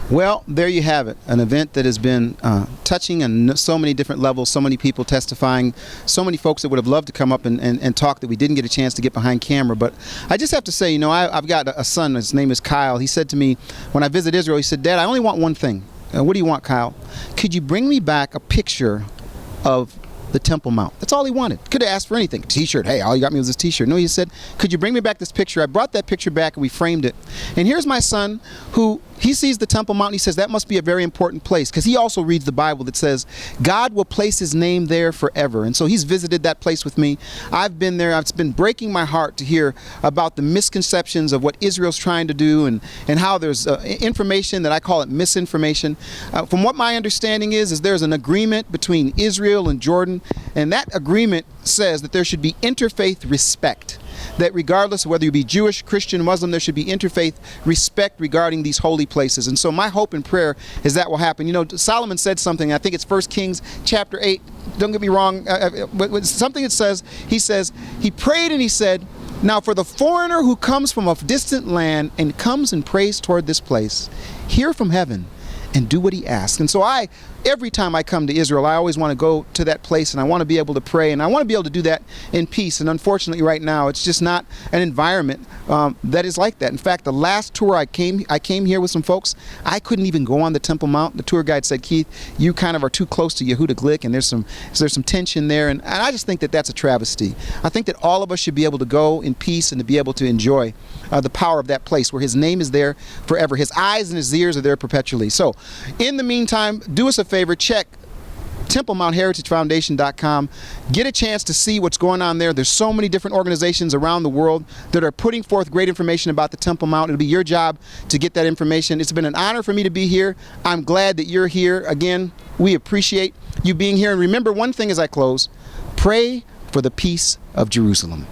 Well, there you have it. An event that has been touching on so many different levels, so many people testifying, so many folks that would have loved to come up and talk that we didn't get a chance to get behind camera. But I just have to say, I've got a son. His name is Kyle. He said to me when I visit Israel, he said, Dad, I only want one thing. What do you want, Kyle? Could you bring me back a picture of the Temple Mount? That's all he wanted. Could have asked for anything. T-shirt. Hey, all you got me was this T-shirt. No, he said, could you bring me back this picture? I brought that picture back and we framed it. And here's my son, who he sees the Temple Mount. He says that must be a very important place, because he also reads the Bible that says God will place his name there forever. And so he's visited that place with me. I've been there. It's been breaking my heart to hear about the misconceptions of what Israel's trying to do, and how there's information that I call it misinformation. From what my understanding is there's an agreement between Israel and Jordan, and that agreement says that there should be interfaith respect. That regardless of whether you be Jewish, Christian, Muslim, there should be interfaith respect regarding these holy places. And so my hope and prayer is that will happen. Solomon said something, I think it's 1 Kings chapter 8, don't get me wrong, but something it says, he prayed and he said, now for the foreigner who comes from a distant land and comes and prays toward this place, hear from heaven and do what he asks. And so every time I come to Israel, I always want to go to that place, and I want to be able to pray, and I want to be able to do that in peace. And unfortunately right now, it's just not an environment that is like that. In fact, the last tour I came here with some folks, I couldn't even go on the Temple Mount. The tour guide said, Keith, you kind of are too close to Yehuda Glick, and there's some tension there. And I just think that that's a travesty. I think that all of us should be able to go in peace and to be able to enjoy the power of that place where his name is there forever. His eyes and his ears are there perpetually. So in the meantime, do us a favor, check TempleMountHeritageFoundation.com. Get a chance to see what's going on there. There's so many different organizations around the world that are putting forth great information about the Temple Mount. It'll be your job to get that information. It's been an honor for me to be here. I'm glad that you're here. Again, we appreciate you being here. And remember one thing as I close, pray for the peace of Jerusalem.